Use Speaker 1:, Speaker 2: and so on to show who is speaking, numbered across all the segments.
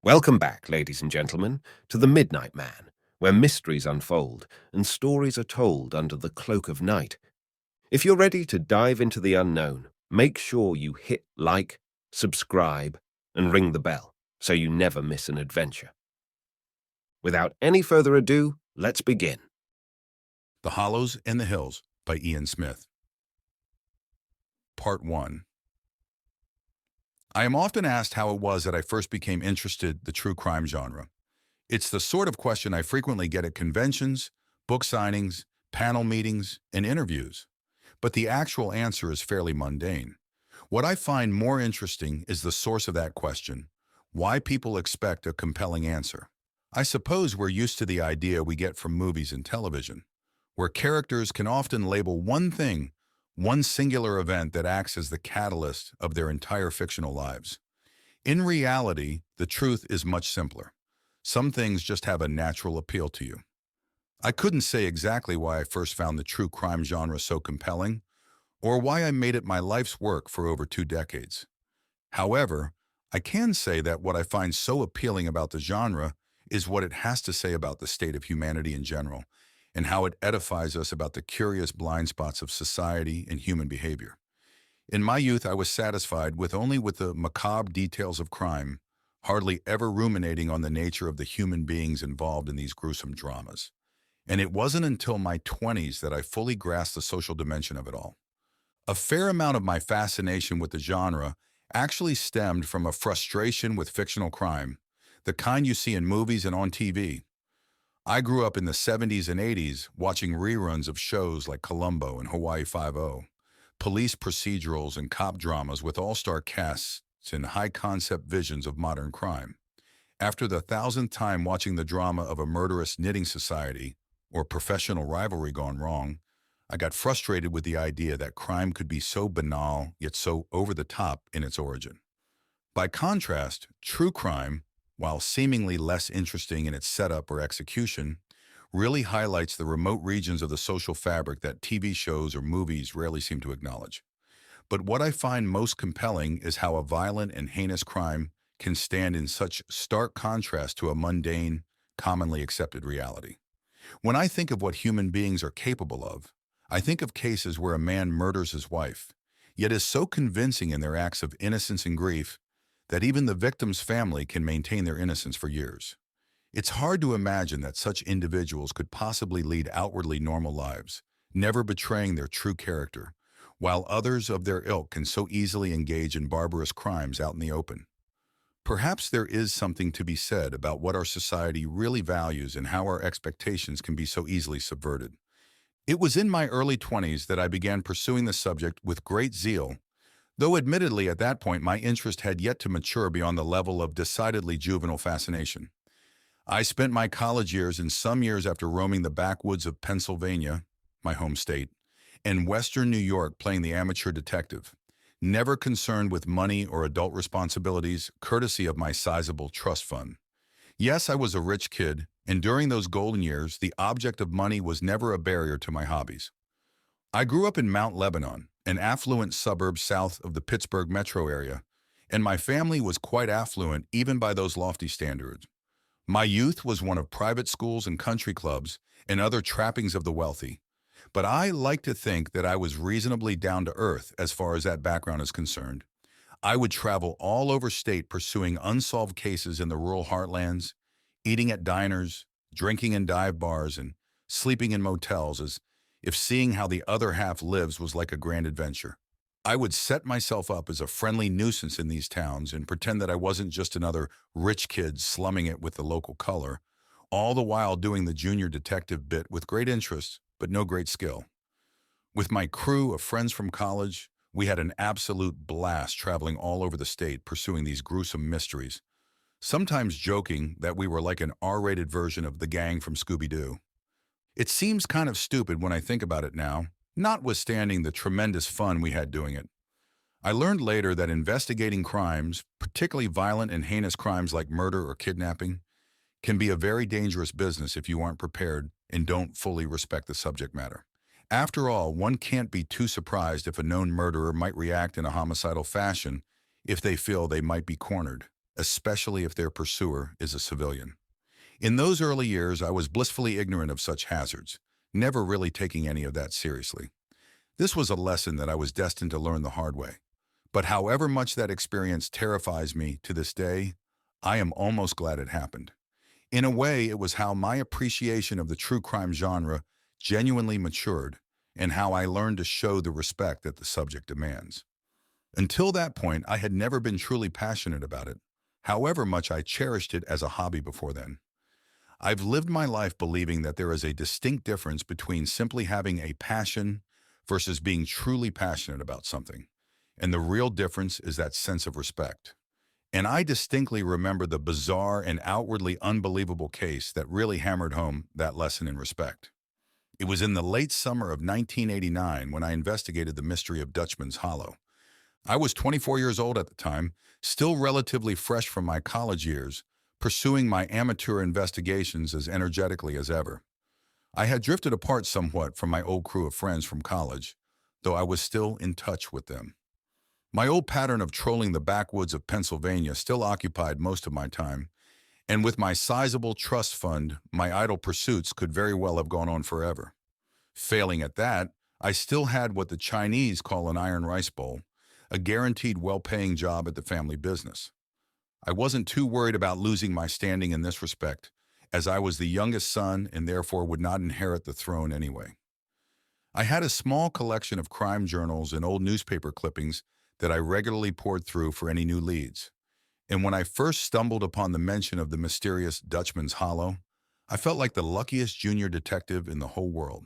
Speaker 1: Welcome back, ladies and gentlemen, to The Midnight Man, where mysteries unfold and stories are told under the cloak of night. If you're ready to dive into the unknown, make sure you hit like, subscribe, and ring the bell so you never miss an adventure. Without any further ado, let's begin.
Speaker 2: The Hollows and the Hills by Ian Smith. Part 1. I am often asked how it was that I first became interested in the true crime genre. It's the sort of question I frequently get at conventions, book signings, panel meetings, and interviews. But the actual answer is fairly mundane. What I find more interesting is the source of that question, why people expect a compelling answer. I suppose we're used to the idea we get from movies and television, where characters can often label one thing, one singular event that acts as the catalyst of their entire fictional lives. In reality, the truth is much simpler. Some things just have a natural appeal to you. I couldn't say exactly why I first found the true crime genre so compelling, or why I made it my life's work for over 2 decades. However, I can say that what I find so appealing about the genre is what it has to say about the state of humanity in general, and how it edifies us about the curious blind spots of society and human behavior. In my youth, I was satisfied only with the macabre details of crime, hardly ever ruminating on the nature of the human beings involved in these gruesome dramas. And it wasn't until my 20s that I fully grasped the social dimension of it all. A fair amount of my fascination with the genre actually stemmed from a frustration with fictional crime, the kind you see in movies and on TV. I grew up in the 70s and 80s watching reruns of shows like Columbo and Hawaii Five-0, police procedurals and cop dramas with all-star casts and high-concept visions of modern crime. After the thousandth time watching the drama of a murderous knitting society or professional rivalry gone wrong, I got frustrated with the idea that crime could be so banal yet so over-the-top in its origin. By contrast, true crime, while seemingly less interesting in its setup or execution, really highlights the remote regions of the social fabric that TV shows or movies rarely seem to acknowledge. But what I find most compelling is how a violent and heinous crime can stand in such stark contrast to a mundane, commonly accepted reality. When I think of what human beings are capable of, I think of cases where a man murders his wife, yet is so convincing in their acts of innocence and grief that even the victim's family can maintain their innocence for years. It's hard to imagine that such individuals could possibly lead outwardly normal lives, never betraying their true character, while others of their ilk can so easily engage in barbarous crimes out in the open. Perhaps there is something to be said about what our society really values and how our expectations can be so easily subverted. It was in my early 20s that I began pursuing the subject with great zeal, though admittedly at that point my interest had yet to mature beyond the level of decidedly juvenile fascination. I spent my college years and some years after roaming the backwoods of Pennsylvania, my home state, and western New York playing the amateur detective, never concerned with money or adult responsibilities, courtesy of my sizable trust fund. Yes, I was a rich kid, and during those golden years, the object of money was never a barrier to my hobbies. I grew up in Mount Lebanon, an affluent suburb south of the Pittsburgh metro area, and my family was quite affluent even by those lofty standards. My youth was one of private schools and country clubs and other trappings of the wealthy, but I like to think that I was reasonably down to earth as far as that background is concerned. I would travel all over state pursuing unsolved cases in the rural heartlands, eating at diners, drinking in dive bars, and sleeping in motels as if seeing how the other half lives was like a grand adventure. I would set myself up as a friendly nuisance in these towns and pretend that I wasn't just another rich kid slumming it with the local color, all the while doing the junior detective bit with great interest, but no great skill. With my crew of friends from college, we had an absolute blast traveling all over the state pursuing these gruesome mysteries, sometimes joking that we were like an R-rated version of the gang from Scooby-Doo. It seems kind of stupid when I think about it now, notwithstanding the tremendous fun we had doing it. I learned later that investigating crimes, particularly violent and heinous crimes like murder or kidnapping, can be a very dangerous business if you aren't prepared and don't fully respect the subject matter. After all, one can't be too surprised if a known murderer might react in a homicidal fashion if they feel they might be cornered. especially if their pursuer is a civilian. In those early years, I was blissfully ignorant of such hazards, never really taking any of that seriously. This was a lesson that I was destined to learn the hard way. But however much that experience terrifies me to this day, I am almost glad it happened. In a way, it was how my appreciation of the true crime genre genuinely matured and how I learned to show the respect that the subject demands. Until that point, I had never been truly passionate about it, however much I cherished it as a hobby before then. I've lived my life believing that there is a distinct difference between simply having a passion versus being truly passionate about something. And the real difference is that sense of respect. And I distinctly remember the bizarre and outwardly unbelievable case that really hammered home that lesson in respect. It was in the late summer of 1989 when I investigated the mystery of Dutchman's Hollow. I was 24 years old at the time, still relatively fresh from my college years, pursuing my amateur investigations as energetically as ever. I had drifted apart somewhat from my old crew of friends from college, though I was still in touch with them. My old pattern of trolling the backwoods of Pennsylvania still occupied most of my time, and with my sizable trust fund, my idle pursuits could very well have gone on forever. Failing at that, I still had what the Chinese call an iron rice bowl, a guaranteed well-paying job at the family business. I wasn't too worried about losing my standing in this respect, as I was the youngest son and therefore would not inherit the throne anyway. I had a small collection of crime journals and old newspaper clippings that I regularly poured through for any new leads. And when I first stumbled upon the mention of the mysterious Dutchman's Hollow, I felt like the luckiest junior detective in the whole world.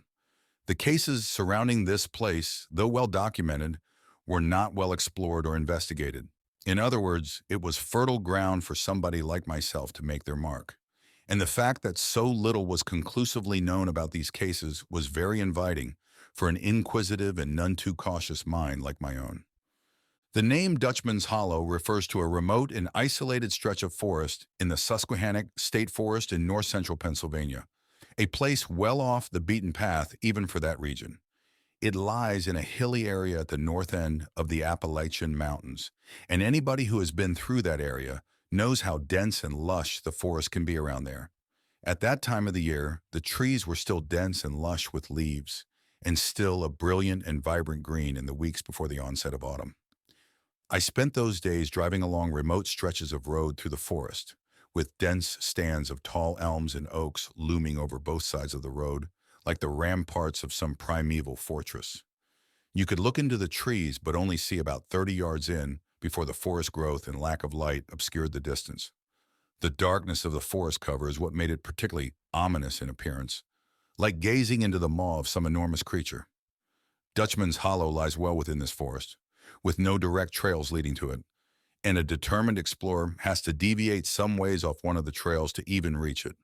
Speaker 2: The cases surrounding this place, though well documented, were not well explored or investigated. In other words, it was fertile ground for somebody like myself to make their mark. And the fact that so little was conclusively known about these cases was very inviting for an inquisitive and none too cautious mind like my own. The name Dutchman's Hollow refers to a remote and isolated stretch of forest in the Susquehannock State Forest in north-central Pennsylvania, a place well off the beaten path even for that region. It lies in a hilly area at the north end of the Appalachian Mountains, and anybody who has been through that area knows how dense and lush the forest can be around there. At that time of the year, the trees were still dense and lush with leaves, and still a brilliant and vibrant green in the weeks before the onset of autumn. I spent those days driving along remote stretches of road through the forest, with dense stands of tall elms and oaks looming over both sides of the road, like the ramparts of some primeval fortress. You could look into the trees but only see about 30 yards in before the forest growth and lack of light obscured the distance. The darkness of the forest cover is what made it particularly ominous in appearance, like gazing into the maw of some enormous creature. Dutchman's Hollow lies well within this forest, with no direct trails leading to it, and a determined explorer has to deviate some ways off one of the trails to even reach it.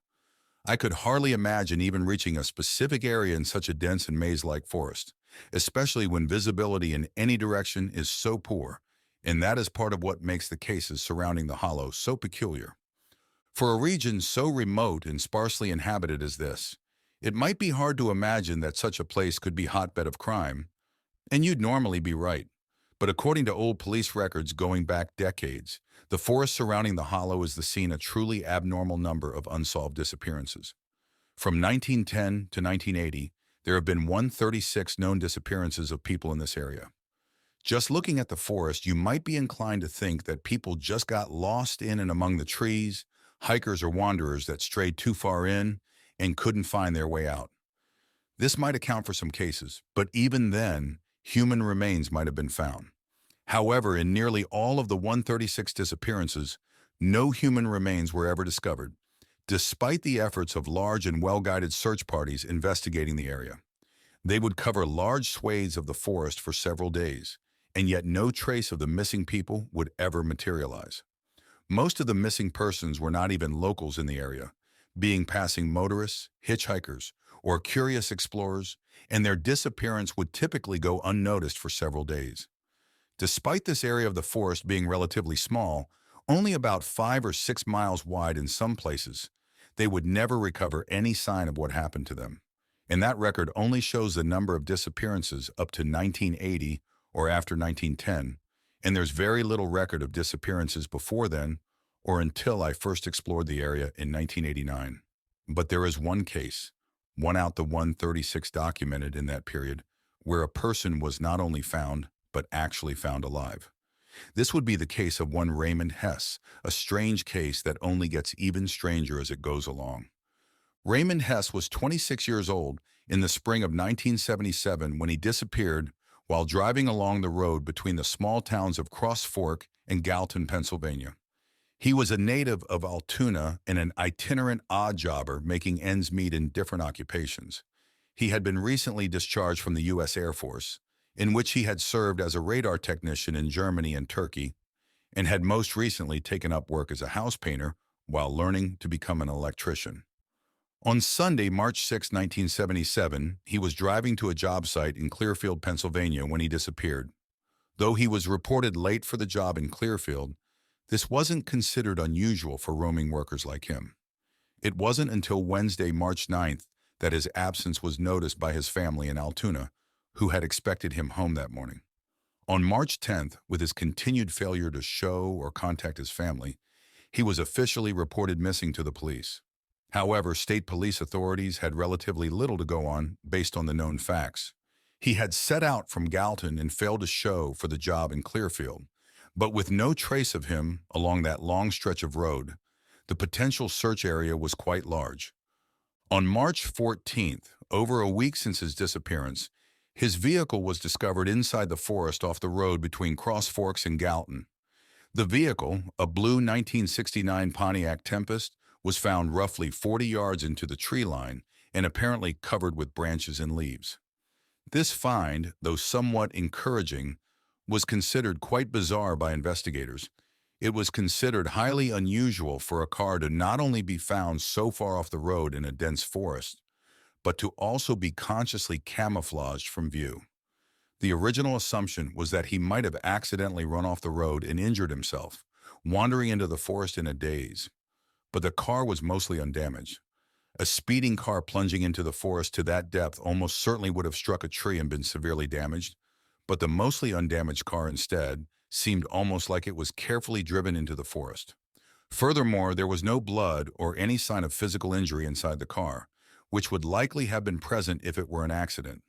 Speaker 2: I could hardly imagine even reaching a specific area in such a dense and maze-like forest, especially when visibility in any direction is so poor, and that is part of what makes the cases surrounding the hollow so peculiar. For a region so remote and sparsely inhabited as this, it might be hard to imagine that such a place could be a hotbed of crime, and you'd normally be right. But according to old police records going back decades, the forest surrounding the hollow is the scene of a truly abnormal number of unsolved disappearances. From 1910 to 1980, there have been 136 known disappearances of people in this area. Just looking at the forest, you might be inclined to think that people just got lost in and among the trees, hikers or wanderers that strayed too far in and couldn't find their way out. This might account for some cases, but even then, human remains might have been found. However, in nearly all of the 136 disappearances, no human remains were ever discovered, despite the efforts of large and well-guided search parties investigating the area. They would cover large swathes of the forest for several days, and yet no trace of the missing people would ever materialize. Most of the missing persons were not even locals in the area, being passing motorists, hitchhikers, or curious explorers, and their disappearance would typically go unnoticed for several days. Despite this area of the forest being relatively small, only about 5 or 6 miles wide in some places, they would never recover any sign of what happened to them. And that record only shows the number of disappearances up to 1980 or after 1910, and there's very little record of disappearances before then or until I first explored the area in 1989. But there is one case, one out the 136 documented in that period, where a person was not only found, but actually found alive. This would be the case of one Raymond Hess, a strange case that only gets even stranger as it goes along. Raymond Hess was 26 years old in the spring of 1977 when he disappeared while driving along the road between the small towns of Cross Fork and Galton, Pennsylvania. He was a native of Altoona and an itinerant odd jobber making ends meet in different occupations. He had been recently discharged from the U.S. Air Force, in which he had served as a radar technician in Germany and Turkey, and had most recently taken up work as a house painter while learning to become an electrician. On Sunday, March 6, 1977, he was driving to a job site in Clearfield, Pennsylvania when he disappeared. Though he was reported late for the job in Clearfield, this wasn't considered unusual for roaming workers like him. It wasn't until Wednesday, March 9th, that his absence was noticed by his family in Altoona, who had expected him home that morning. On March 10th, with his continued failure to show or contact his family, he was officially reported missing to the police. However, state police authorities had relatively little to go on based on the known facts. He had set out from Galton and failed to show for the job in Clearfield, but with no trace of him along that long stretch of road, the potential search area was quite large. On March 14th, over a week since his disappearance, his vehicle was discovered inside the forest off the road between Cross Forks and Galton. The vehicle, a blue 1969 Pontiac Tempest, was found roughly 40 yards into the tree line and apparently covered with branches and leaves. This find, though somewhat encouraging, was considered quite bizarre by investigators. It was considered highly unusual for a car to not only be found so far off the road in a dense forest, but to also be consciously camouflaged from view. The original assumption was that he might have accidentally run off the road and injured himself, wandering into the forest in a daze. But the car was mostly undamaged. A speeding car plunging into the forest to that depth almost certainly would have struck a tree and been severely damaged, but the mostly undamaged car instead seemed almost like it was carefully driven into the forest. Furthermore, there was no blood or any sign of physical injury inside the car, which would likely have been present if it were an accident.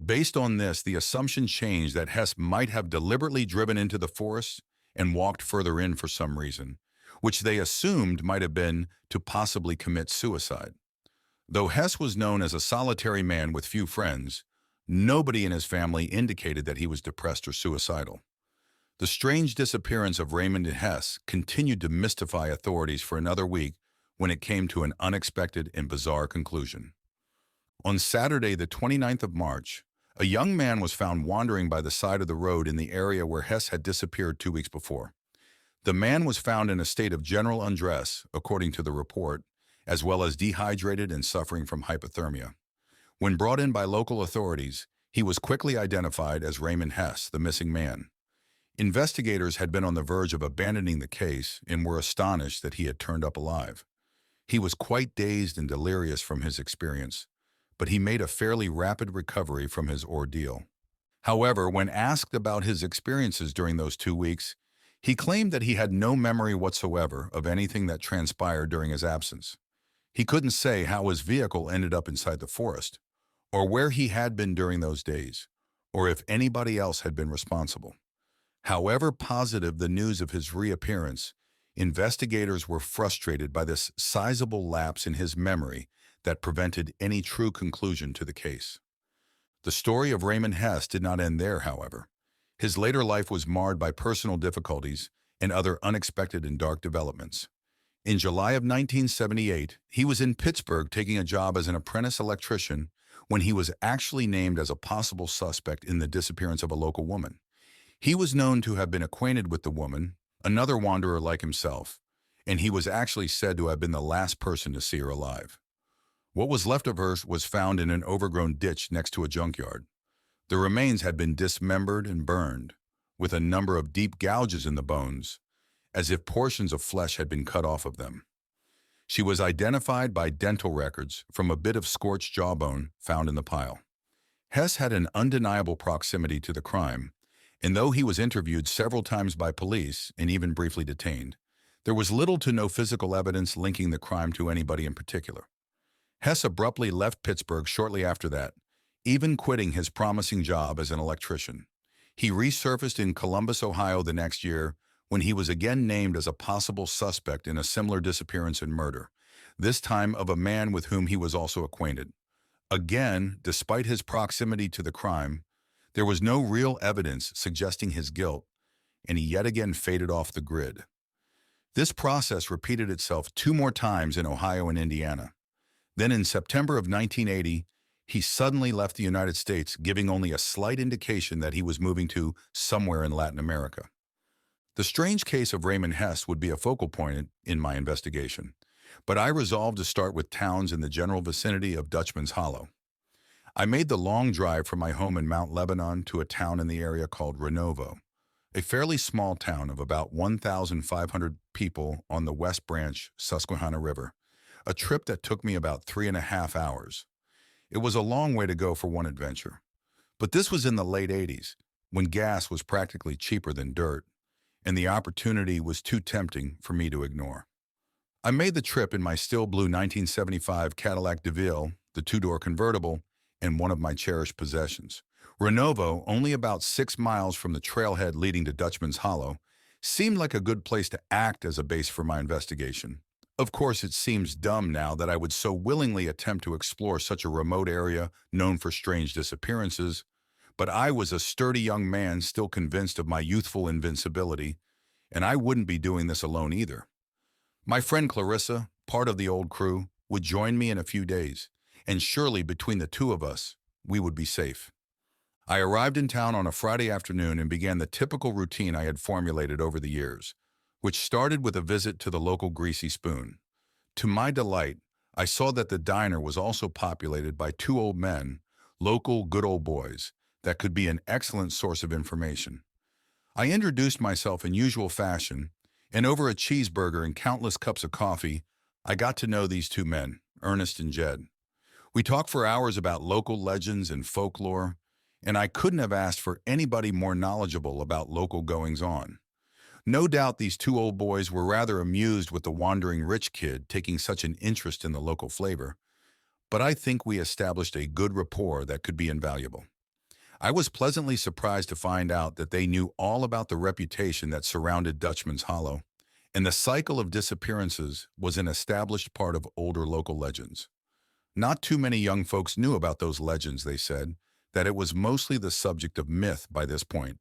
Speaker 2: Based on this, the assumption changed that Hess might have deliberately driven into the forest and walked further in for some reason, which they assumed might have been to possibly commit suicide. Though Hess was known as a solitary man with few friends, nobody in his family indicated that he was depressed or suicidal. The strange disappearance of Raymond Hess continued to mystify authorities for another week when it came to an unexpected and bizarre conclusion. On Saturday, the 29th of March, a young man was found wandering by the side of the road in the area where Hess had disappeared 2 weeks before. The man was found in a state of general undress, according to the report, as well as dehydrated and suffering from hypothermia. When brought in by local authorities, he was quickly identified as Raymond Hess, the missing man. Investigators had been on the verge of abandoning the case and were astonished that he had turned up alive. He was quite dazed and delirious from his experience, but he made a fairly rapid recovery from his ordeal. However, when asked about his experiences during those 2 weeks, he claimed that he had no memory whatsoever of anything that transpired during his absence. He couldn't say how his vehicle ended up inside the forest, or where he had been during those days, or if anybody else had been responsible. However positive the news of his reappearance, investigators were frustrated by this sizable lapse in his memory that prevented any true conclusion to the case. The story of Raymond Hess did not end there, however. His later life was marred by personal difficulties and other unexpected and dark developments. In July of 1978, he was in Pittsburgh taking a job as an apprentice electrician when he was actually named as a possible suspect in the disappearance of a local woman. He was known to have been acquainted with the woman, another wanderer like himself, and he was actually said to have been the last person to see her alive. What was left of her was found in an overgrown ditch next to a junkyard. The remains had been dismembered and burned, with a number of deep gouges in the bones, as if portions of flesh had been cut off of them. She was identified by dental records from a bit of scorched jawbone found in the pile. Hess had an undeniable proximity to the crime, and though he was interviewed several times by police and even briefly detained, There was little to no physical evidence linking the crime to anybody in particular. Hess abruptly left Pittsburgh shortly after that, even quitting his promising job as an electrician. He resurfaced in Columbus, Ohio the next year when he was again named as a possible suspect in a similar disappearance and murder, this time of a man with whom he was also acquainted. Again, despite his proximity to the crime, there was no real evidence suggesting his guilt, and he yet again faded off the grid. This process repeated itself 2 more times in Ohio and Indiana. Then in September of 1980, he suddenly left the United States, giving only a slight indication that he was moving to somewhere in Latin America. The strange case of Raymond Hess would be a focal point in my investigation, but I resolved to start with towns in the general vicinity of Dutchman's Hollow. I made the long drive from my home in Mount Lebanon to a town in the area called Renovo, a fairly small town of about 1,500 people on the West Branch Susquehanna River, a trip that took me about 3.5 hours. It was a long way to go for one adventure. But this was in the late 80s, when gas was practically cheaper than dirt, and the opportunity was too tempting for me to ignore. I made the trip in my still blue 1975 Cadillac DeVille, the two-door convertible, and one of my cherished possessions. Renovo, only about 6 miles from the trailhead leading to Dutchman's Hollow, seemed like a good place to act as a base for my investigation. Of course, it seems dumb now that I would so willingly attempt to explore such a remote area known for strange disappearances, but I was a sturdy young man still convinced of my youthful invincibility, and I wouldn't be doing this alone either. My friend Clarissa, part of the old crew, would join me in a few days, and surely between the two of us, we would be safe. I arrived in town on a Friday afternoon and began the typical routine I had formulated over the years, which started with a visit to the local Greasy Spoon. To my delight, I saw that the diner was also populated by 2 old men, local good old boys, that could be an excellent source of information. I introduced myself in usual fashion, and over a cheeseburger and countless cups of coffee, I got to know these 2 men, Ernest and Jed. We talked for hours about local legends and folklore, and I couldn't have asked for anybody more knowledgeable about local goings-on. No doubt these 2 old boys were rather amused with the wandering rich kid taking such an interest in the local flavor, but I think we established a good rapport that could be invaluable. I was pleasantly surprised to find out that they knew all about the reputation that surrounded Dutchman's Hollow, and the cycle of disappearances was an established part of older local legends. Not too many young folks knew about those legends, they said, that it was mostly the subject of myth by this point.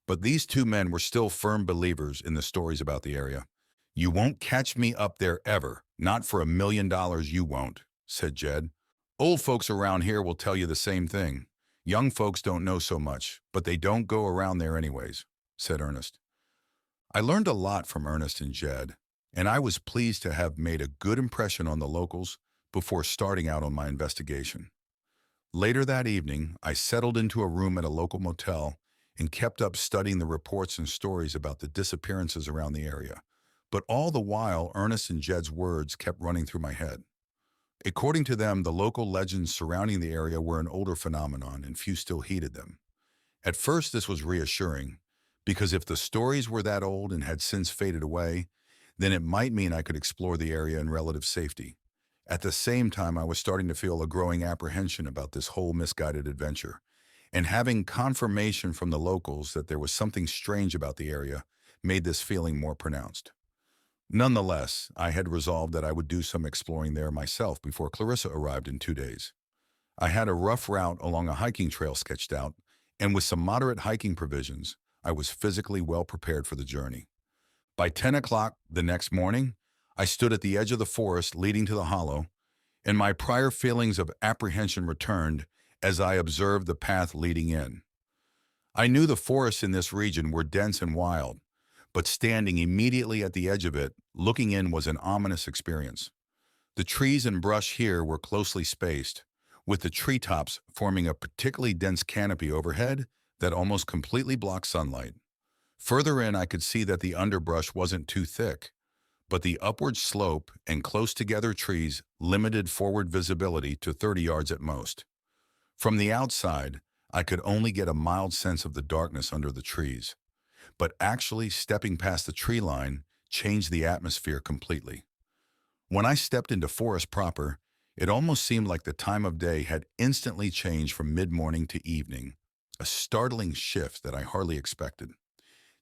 Speaker 2: But these 2 men were still firm believers in the stories about the area. "You won't catch me up there ever, not for $1 million you won't," said Jed. "Old folks around here will tell you the same thing. Young folks don't know so much, but they don't go around there anyways," said Ernest. I learned a lot from Ernest and Jed, and I was pleased to have made a good impression on the locals before starting out on my investigation. Later that evening, I settled into a room at a local motel and kept up studying the reports and stories about the disappearances around the area. But all the while, Ernest and Jed's words kept running through my head. According to them, the local legends surrounding the area were an older phenomenon, and few still heeded them. At first, this was reassuring, because if the stories were that old and had since faded away, then it might mean I could explore the area in relative safety. At the same time, I was starting to feel a growing apprehension about this whole misguided adventure, and having confirmation from the locals that there was something strange about the area made this feeling more pronounced. Nonetheless, I had resolved that I would do some exploring there myself before Clarissa arrived in 2 days. I had a rough route along a hiking trail sketched out, and with some moderate hiking provisions, I was physically well prepared for the journey. By 10 o'clock the next morning, I stood at the edge of the forest leading to the hollow, and my prior feelings of apprehension returned as I observed the path leading in. I knew the forests in this region were dense and wild, but standing immediately at the edge of it, looking in was an ominous experience. The trees and brush here were closely spaced, with the treetops forming a particularly dense canopy overhead that almost completely blocked sunlight. Further in, I could see that the underbrush wasn't too thick, but the upward slope and close-together trees limited forward visibility to 30 yards at most. From the outside, I could only get a mild sense of the darkness under the trees, but actually stepping past the tree line changed the atmosphere completely. When I stepped into forest proper, it almost seemed like the time of day had instantly changed from mid-morning to evening, a startling shift that I hardly expected.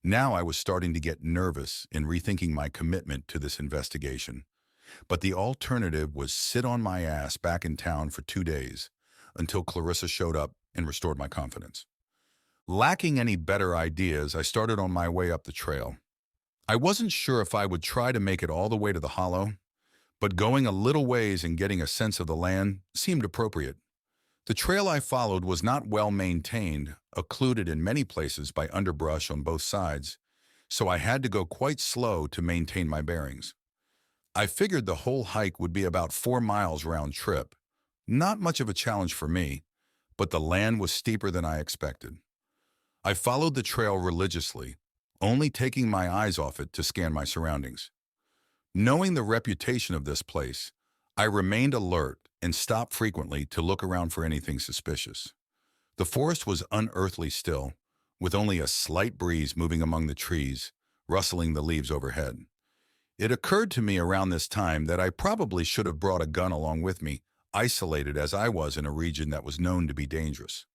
Speaker 2: Now I was starting to get nervous in rethinking my commitment to this investigation. But the alternative was sit on my ass back in town for 2 days until Clarissa showed up and restored my confidence. Lacking any better ideas, I started on my way up the trail. I wasn't sure if I would try to make it all the way to the hollow, but going a little ways and getting a sense of the land seemed appropriate. The trail I followed was not well maintained, occluded in many places by underbrush on both sides, so I had to go quite slow to maintain my bearings. I figured the whole hike would be about 4 miles round trip. Not much of a challenge for me, but the land was steeper than I expected. I followed the trail religiously, only taking my eyes off it to scan my surroundings. Knowing the reputation of this place, I remained alert and stopped frequently to look around for anything suspicious. The forest was unearthly still, with only a slight breeze moving among the trees, rustling the leaves overhead. It occurred to me around this time that I probably should have brought a gun along with me, isolated as I was in a region that was known to be dangerous.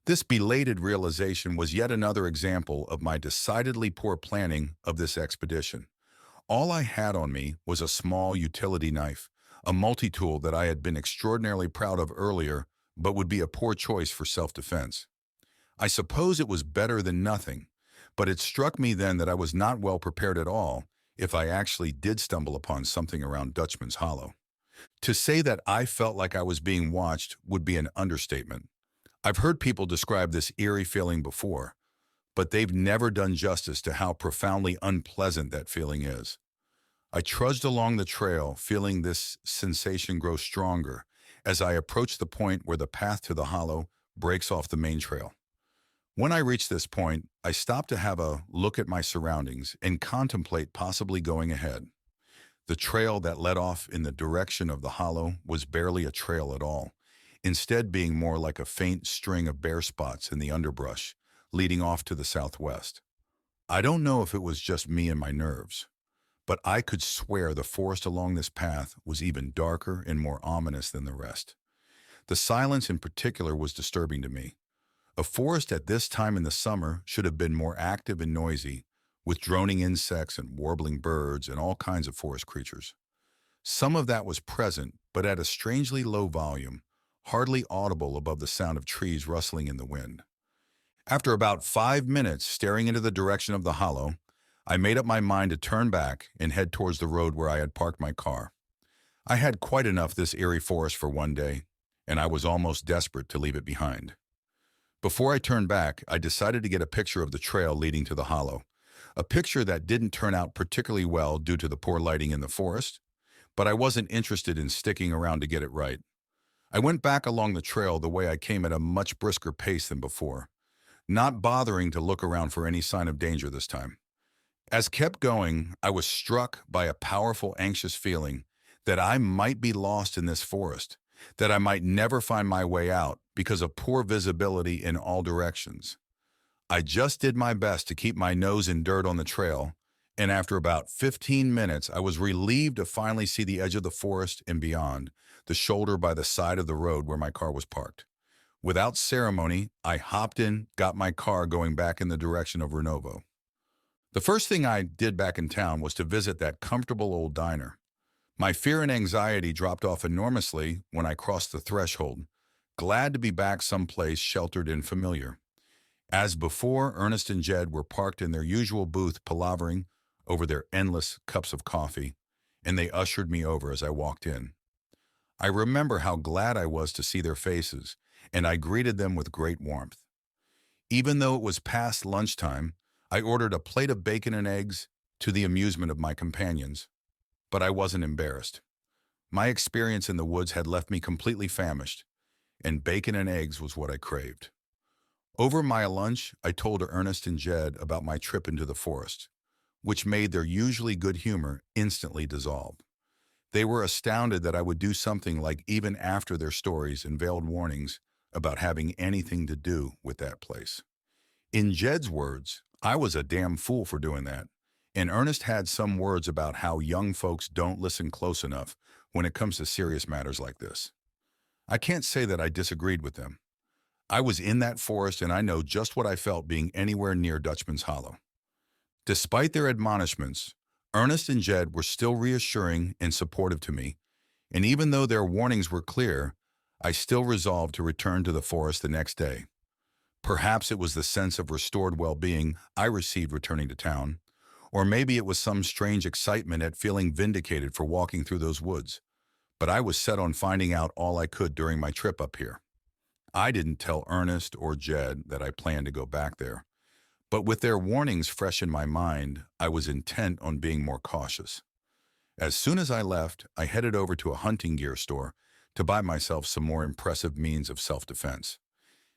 Speaker 2: This belated realization was yet another example of my decidedly poor planning of this expedition. All I had on me was a small utility knife, a multi-tool that I had been extraordinarily proud of earlier, but would be a poor choice for self-defense. I suppose it was better than nothing, but it struck me then that I was not well prepared at all if I actually did stumble upon something around Dutchman's Hollow. To say that I felt like I was being watched would be an understatement. I've heard people describe this eerie feeling before, but they've never done justice to how profoundly unpleasant that feeling is. I trudged along the trail, feeling this sensation grow stronger as I approached the point where the path to the hollow breaks off the main trail. When I reached this point, I stopped to have a look at my surroundings and contemplate possibly going ahead. The trail that led off in the direction of the hollow was barely a trail at all, instead being more like a faint string of bare spots in the underbrush, leading off to the southwest. I don't know if it was just me and my nerves, but I could swear the forest along this path was even darker and more ominous than the rest. The silence in particular was disturbing to me. A forest at this time in the summer should have been more active and noisy, with droning insects and warbling birds and all kinds of forest creatures. Some of that was present, but at a strangely low volume, hardly audible above the sound of trees rustling in the wind. After about 5 minutes staring into the direction of the hollow, I made up my mind to turn back and head towards the road where I had parked my car. I had quite enough this eerie forest for one day, and I was almost desperate to leave it behind. Before I turned back, I decided to get a picture of the trail leading to the hollow, a picture that didn't turn out particularly well due to the poor lighting in the forest, but I wasn't interested in sticking around to get it right. I went back along the trail the way I came at a much brisker pace than before, not bothering to look around for any sign of danger this time. As kept going, I was struck by a powerful, anxious feeling that I might be lost in this forest, that I might never find my way out because of poor visibility in all directions. I just did my best to keep my nose in dirt on the trail, and after about 15 minutes, I was relieved to finally see the edge of the forest and beyond, the shoulder by the side of the road where my car was parked. Without ceremony, I hopped in, got my car going back in the direction of Renovo. The first thing I did back in town was to visit that comfortable old diner. My fear and anxiety dropped off enormously when I crossed the threshold, glad to be back someplace sheltered and familiar. As before, Ernest and Jed were parked in their usual booth palavering over their endless cups of coffee, and they ushered me over as I walked in. I remember how glad I was to see their faces, and I greeted them with great warmth. Even though it was past lunchtime, I ordered a plate of bacon and eggs to the amusement of my companions, but I wasn't embarrassed. My experience in the woods had left me completely famished, and bacon and eggs was what I craved. Over my lunch, I told Ernest and Jed about my trip into the forest, which made their usually good humor instantly dissolve. They were astounded that I would do something like even after their stories and veiled warnings about having anything to do with that place. In Jed's words, I was a damn fool for doing that, and Ernest had some words about how young folks don't listen close enough when it comes to serious matters like this. I can't say that I disagreed with them. I was in that forest and I know just what I felt being anywhere near Dutchman's Hollow. Despite their admonishments, Ernest and Jed were still reassuring and supportive to me, and even though their warnings were clear, I still resolved to return to the forest the next day. Perhaps it was the sense of restored well-being I received returning to town, or maybe it was some strange excitement at feeling vindicated for walking through those woods. But I was set on finding out all I could during my trip up here. I didn't tell Ernest or Jed that I planned to go back there, but with their warnings fresh in my mind, I was intent on being more cautious. As soon as I left, I headed over to a hunting gear store to buy myself some more impressive means of self-defense.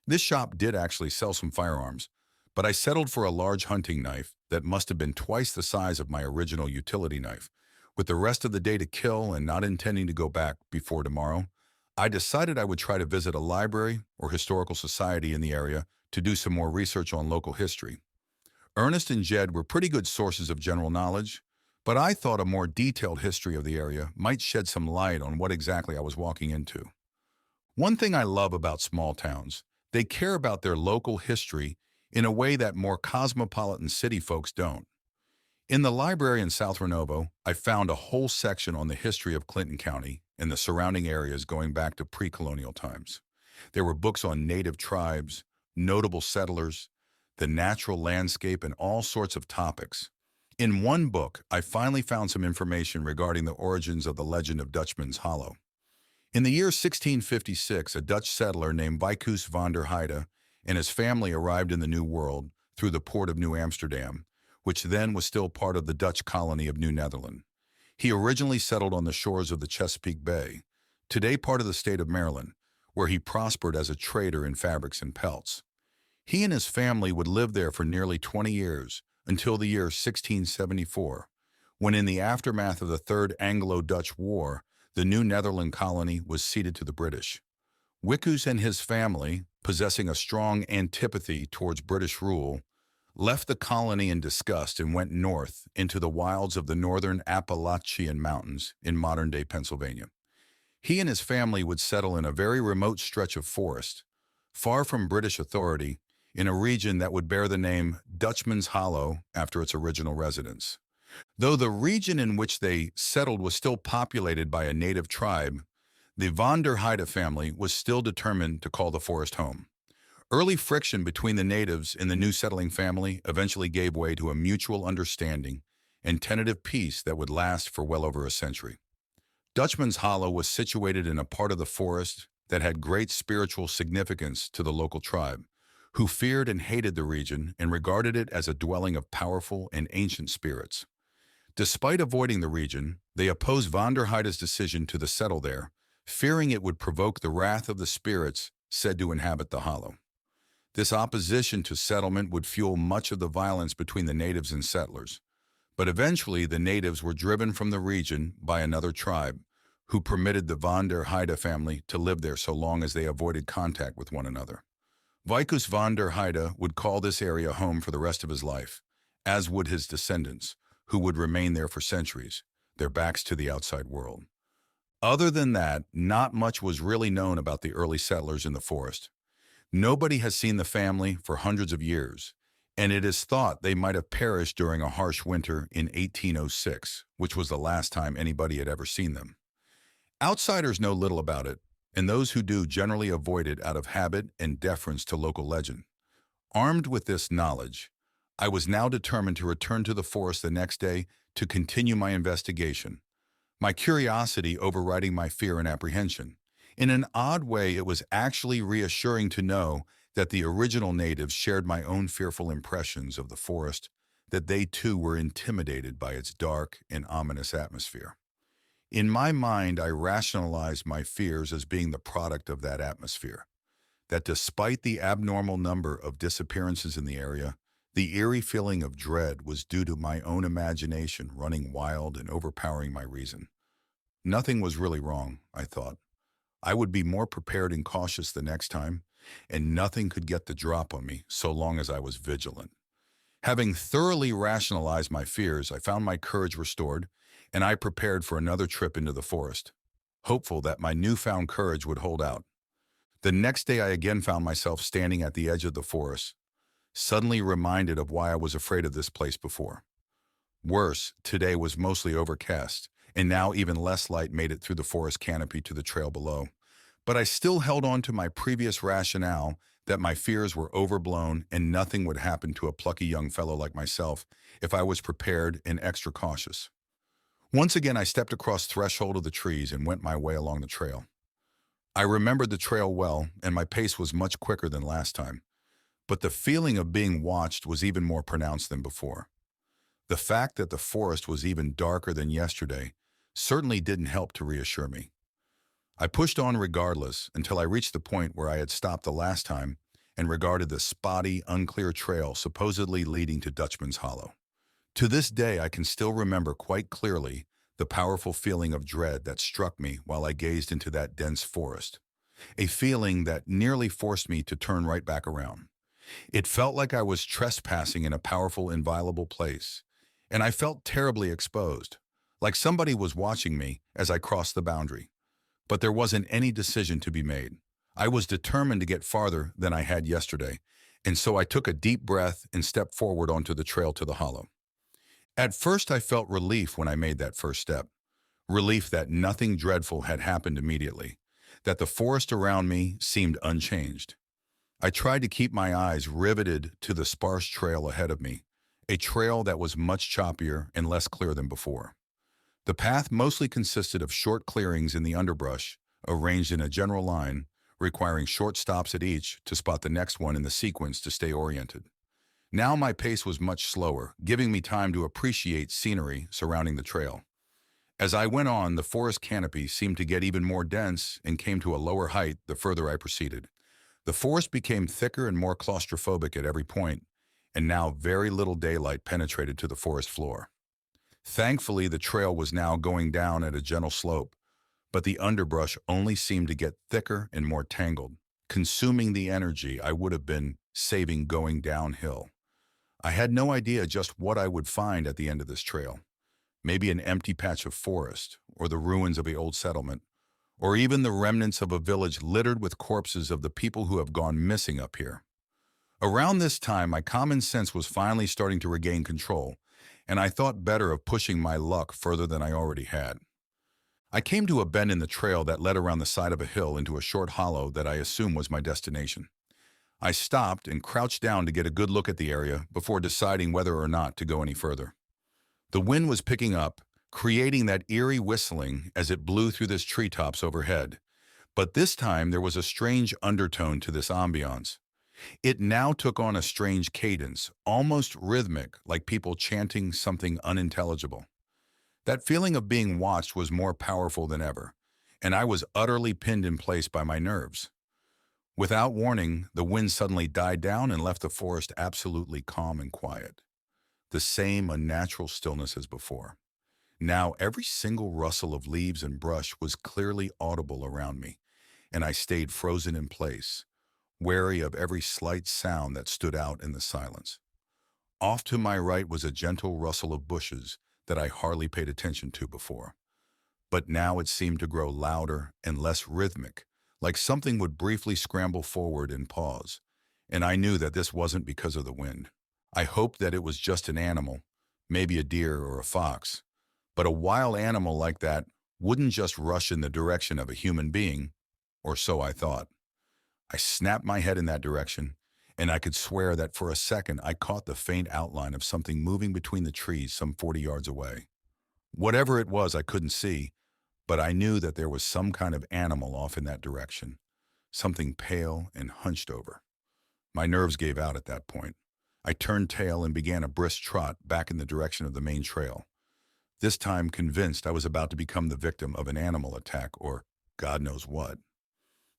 Speaker 2: This shop did actually sell some firearms, but I settled for a large hunting knife that must have been twice the size of my original utility knife. With the rest of the day to kill and not intending to go back before tomorrow, I decided I would try to visit a library or historical society in the area to do some more research on local history. Ernest and Jed were pretty good sources of general knowledge, but I thought a more detailed history of the area might shed some light on what exactly I was walking into. One thing I love about small towns, they care about their local history in a way that more cosmopolitan city folks don't. In the library in South Renovo, I found a whole section on the history of Clinton County and the surrounding areas going back to pre-colonial times. There were books on native tribes, notable settlers, the natural landscape, and all sorts of topics. In one book, I finally found some information regarding the origins of the legend of Dutchman's Hollow. In the year 1656, a Dutch settler named Vicus van der Heide and his family arrived in the New World through the port of New Amsterdam, which then was still part of the Dutch colony of New Netherland. He originally settled on the shores of the Chesapeake Bay, today part of the state of Maryland, where he prospered as a trader in fabrics and pelts. He and his family would live there for nearly 20 years, until the year 1674, when in the aftermath of the Third Anglo-Dutch War, the New Netherland colony was ceded to the British. Vicus and his family, possessing a strong antipathy towards British rule, left the colony in disgust and went north into the wilds of the northern Appalachian Mountains in modern-day Pennsylvania. He and his family would settle in a very remote stretch of forest, far from British authority, in a region that would bear the name Dutchman's Hollow after its original residents. Though the region in which they settled was still populated by a native tribe, the van der Heide family was still determined to call the forest home. Early friction between the natives and the new settling family eventually gave way to a mutual understanding and tentative peace that would last for well over a century. Dutchman's Hollow was situated in a part of the forest that had great spiritual significance to the local tribe, who feared and hated the region and regarded it as a dwelling of powerful and ancient spirits. Despite avoiding the region, they opposed van der Heide's decision to settle there, fearing it would provoke the wrath of the spirits said to inhabit the hollow. This opposition to settlement would fuel much of the violence between the natives and settlers, but eventually the natives were driven from the region by another tribe, who permitted the van der Heide family to live there so long as they avoided contact with one another. Vicus van der Heide would call this area home for the rest of his life, as would his descendants, who would remain there for centuries, their backs to the outside world. Other than that, not much was really known about the early settlers in the forest. Nobody has seen the family for hundreds of years, and it is thought they might have perished during a harsh winter in 1806, which was the last time anybody had ever seen them. Outsiders know little about it, and those who do generally avoid it out of habit and deference to local legend. Armed with this knowledge, I was now determined to return to the forest the next day to continue my investigation, my curiosity overriding my fear and apprehension. In an odd way, it was actually reassuring to know that the original natives shared my own fearful impressions of the forest, that they too were intimidated by its dark and ominous atmosphere. In my mind, I rationalized my fears as being the product of that atmosphere, that despite the abnormal number of disappearances in the area, the eerie feeling of dread was due to my own imagination running wild and overpowering my reason. Nothing was really wrong, I thought. I would be more prepared and cautious the next time, and nothing could get the drop on me so long as I was vigilant. Having thoroughly rationalized my fears, I found my courage restored, and I prepared for another trip into the forest, hopeful that my newfound courage would hold out. The next day, I again found myself standing at the edge of the forest, suddenly reminded of why I was afraid of this place before. Worse, today was mostly overcast, and now even less light made it through the forest canopy to the trail below. But I still held on to my previous rationale that my fears were overblown and nothing would happen to a plucky young fellow like myself if I was prepared and extra cautious. Once again, I stepped across threshold of the trees and went my way along the trail. I remembered the trail well, and my pace was much quicker than last time, but the feeling of being watched was even more pronounced than before. The fact that the forest was even darker than yesterday certainly didn't help to reassure me. I pushed on regardless until I reached the point where I had stopped the last time and regarded the spotty, unclear trail supposedly leading to Dutchman's Hollow. To this day, I can still remember quite clearly the powerful feeling of dread that struck me while I gazed into that dense forest, a feeling that nearly forced me to turn right back around. It felt like I was trespassing in a powerful, inviolable place, and I felt terribly exposed, like somebody was watching me as I crossed the boundary. But there wasn't any decision to be made. I was determined to get farther than I had yesterday, and so I took a deep breath and stepped forward onto the trail to the hollow. At first, I felt relief when I made that first step, relief that nothing dreadful had happened immediately, that the forest around me seemed unchanged. I tried to keep my eyes riveted to the sparse trail ahead of me, a trail that was much choppier and less clear than before. The path mostly consisted of short clearings in the underbrush, arranged in a general line, requiring short stops at each to spot the next one in the sequence to stay oriented. Now my pace was much slower, giving me time to appreciate scenery surrounding the trail. As I went on, the forest canopy seemed to get even more dense and came to a lower height the further I proceeded. The forest became thicker and more claustrophobic at every point, and now very little daylight penetrated to the forest floor. Thankfully, the trail was now going down at a gentle slope, but the underbrush only seemed to get thicker and more tangled, consuming the energy I would have been saving going downhill. I had no idea just what I would find at the end of this trail. Maybe an empty patch of forest, or the ruins of the old settlement, or even the remnants of a village littered with corpses of the people who have gone missing up here. Around this time, my common sense was finally starting to regain control, and I thought better of pushing my luck further than I already had. I came to a bend in the trail that led around the side of a hill into a short hollow that I assumed was my destination. I stopped and crouched down to get a good look at the area before deciding whether or not to go any further. The wind was picking up, creating that eerie whistling as it blew through the treetops overhead. But this time there was a strange undertone to this ambiance. It now took on a strange cadence, almost rhythmic, like people chanting something unintelligible. That feeling of being watched was more powerful than ever, and I was utterly pinned in place by my nerves. Without warning, the wind suddenly died down and left the forest absolutely calm and quiet. The same unnatural stillness as before. Now every single rustle of leaves and brush was clearly audible around me, and I stayed frozen in place, wary of every slight sound that stood out in the silence. Off to my right was a gentle rustle of bushes that I hardly paid attention to before. But now it seemed to grow louder and less rhythmic, like something would briefly scramble forward and pause, and I knew that this wasn't because of the wind. I hoped that it was just an animal, maybe a deer or a fox, but a wild animal like that wouldn't just rush in the direction of a human being, or so I thought. I snapped my head in that direction, and I could swear that for a second I caught the faint outline of something moving between the trees some 40 yards away. Whatever it was, I couldn't see, but I knew that there was some kind of animal off in that direction, something pale and hunched over. My nerves gave out at that point. I turned tail and began a brisk trot back in the direction of the main trail, this time convinced I was about to become the victim of an animal attack or God knows what.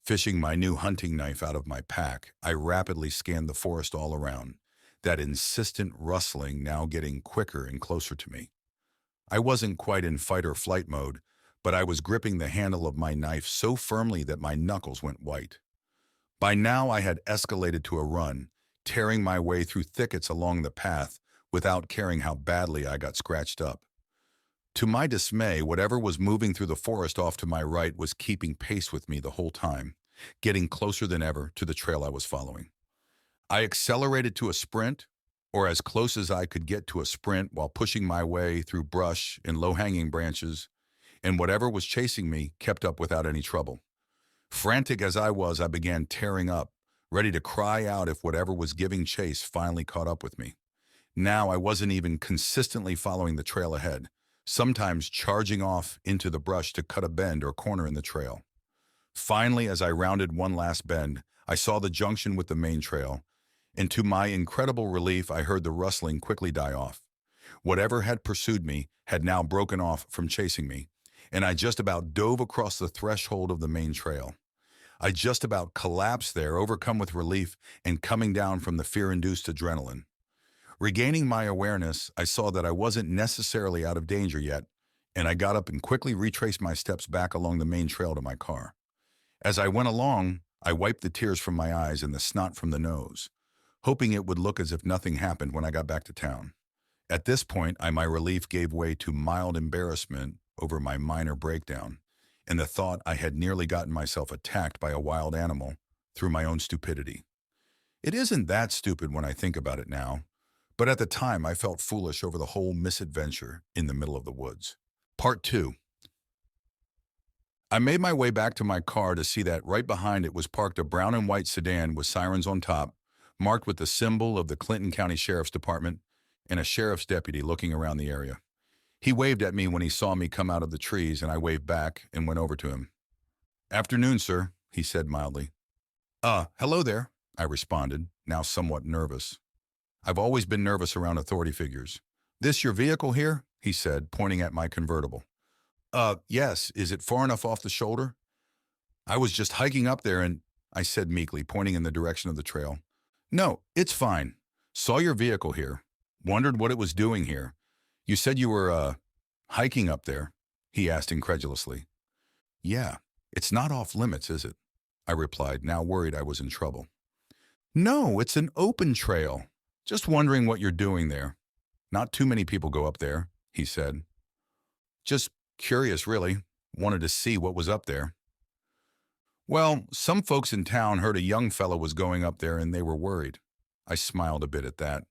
Speaker 2: Fishing my new hunting knife out of my pack, I rapidly scanned the forest all around, that insistent rustling now getting quicker and closer to me. I wasn't quite in fight or flight mode, but I was gripping the handle of my knife so firmly that my knuckles went white. By now I had escalated to a run, tearing my way through thickets along the path without caring how badly I got scratched up. To my dismay, whatever was moving through the forest off to my right was keeping pace with me the whole time, getting closer than ever to the trail I was following. I accelerated to a sprint, or as close as I could get to a sprint while pushing my way through brush and low-hanging branches, and whatever was chasing me kept up without any trouble. Frantic as I was, I began tearing up, ready to cry out if whatever was giving chase finally caught up with me. Now I wasn't even consistently following the trail ahead, sometimes charging off into the brush to cut a bend or corner in the trail. Finally, as I rounded one last bend, I saw the junction with the main trail, and to my incredible relief, I heard the rustling quickly die off. Whatever had pursued me had now broken off from chasing me, and I just about dove across the threshold of the main trail. I just about collapsed there, overcome with relief and coming down from the fear-induced adrenaline. Regaining my awareness, I saw that I wasn't necessarily out of danger yet, and I got up and quickly retraced my steps back along the main trail to my car. As I went along, I wiped the tears from my eyes and the snot from the nose, hoping it would look as if nothing happened when I got back to town. At this point, my relief gave way to mild embarrassment over my minor breakdown, and the thought I had nearly gotten myself attacked by a wild animal through my own stupidity. It isn't that stupid when I think about it now, but at the time I felt foolish over the whole misadventure in the middle of the woods. Part 2. I made my way back to my car to see that right behind it was parked a brown and white sedan with sirens on top, marked with the symbol of the Clinton County Sheriff's Department, and a sheriff's deputy looking around the area. He waved at me when he saw me come out of the trees, and I waved back and went over to him. "Afternoon, sir," he said mildly. Hello there," I responded, now somewhat nervous. I've always been nervous around authority figures. "This your vehicle here?" he said, pointing at my convertible. Yes. Is it far enough off the shoulder?" "I was just hiking up there and," I said meekly, pointing in the direction of the trail. "No, it's fine. Saw your vehicle here. Wondered what it was doing here. You said you were, hiking up there?" he asked incredulously. "Yeah, it's not off limits, is it?" I replied, now worried I was in trouble. "No, it's an open trail. Just wondering what you're doing there. Not too many people go up there," he said. "Just curious, really. Wanted to see what was up there." "Well, some folks in town heard a young fellow was going up there and they were worried." I smiled a bit at that.